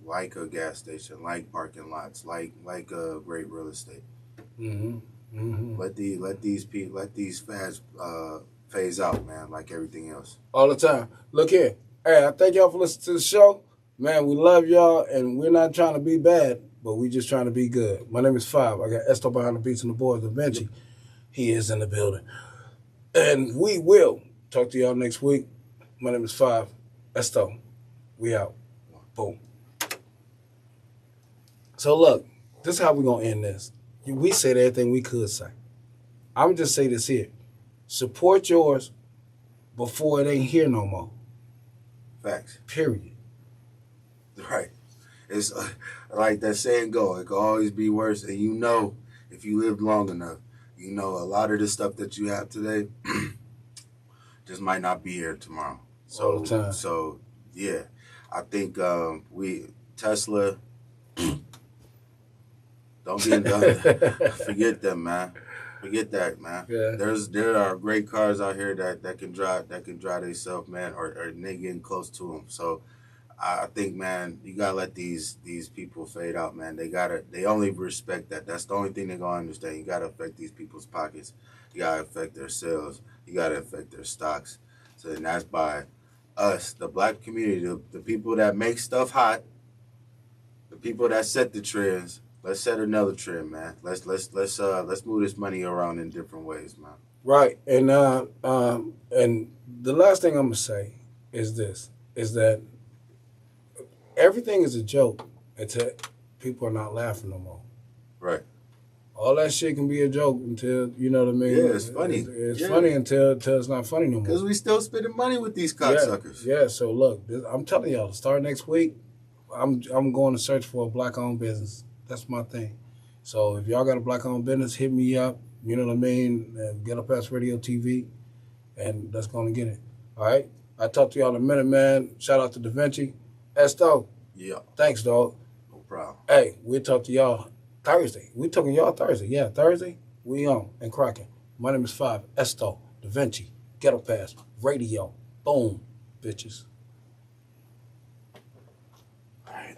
gas station, like parking lots, like a great real estate. Mm-hmm. Mm-hmm. Let these fads phase out, man, like everything else. All the time. Look here. Hey, I thank y'all for listening to the show. Man, we love y'all, and we're not trying to be bad, but we just trying to be good. My name is Five. I got Esto behind the beats and the boys, Da Vinci. He is in the building. And we will talk to y'all next week. My name is Five. Esto. We out. Boom. So look, this is how we're going to end this. We said everything we could say. I'm going to just say this here. Support yours before it ain't here no more. Facts. Period. Right. It's like that saying go. It could always be worse. And you know, if you lived long enough, you know a lot of the stuff that you have today just might not be here tomorrow. All the time. So, yeah. I think Tesla, don't be forget them, man. Forget that, man. Yeah. There are great cars out here that can drive themselves, man, or they getting close to them. So I think, man, you gotta let these people fade out, man. They only respect that. That's the only thing they're gonna understand. You gotta affect these people's pockets. You gotta affect their sales. You gotta affect their stocks. So then that's by us, the black community, the people that make stuff hot, the people that set the trends. Let's set another trend, man. Let's move this money around in different ways, man. Right. And the last thing I'm gonna say is this: is that everything is a joke until people are not laughing no more. Right. All that shit can be a joke until, you know what I mean? Yeah, it's funny. It's funny until it's not funny no more. Because we still spending money with these cocksuckers. Yeah. So look, I'm telling y'all, start next week. I'm going to search for a black-owned business. That's my thing. So if y'all got a black-owned business, hit me up. You know what I mean? Ghetto Pass Radio TV, and let's go and get it. All right? I'll talk to y'all in a minute, man. Shout out to Da Vinci. Esto. Yeah. Thanks, dog. No problem. Hey, we'll talk to y'all Thursday. We talking y'all Thursday. Yeah, Thursday. We on and cracking. My name is Five. Esto. Da Vinci. Ghetto Pass Radio. Boom, bitches. All right.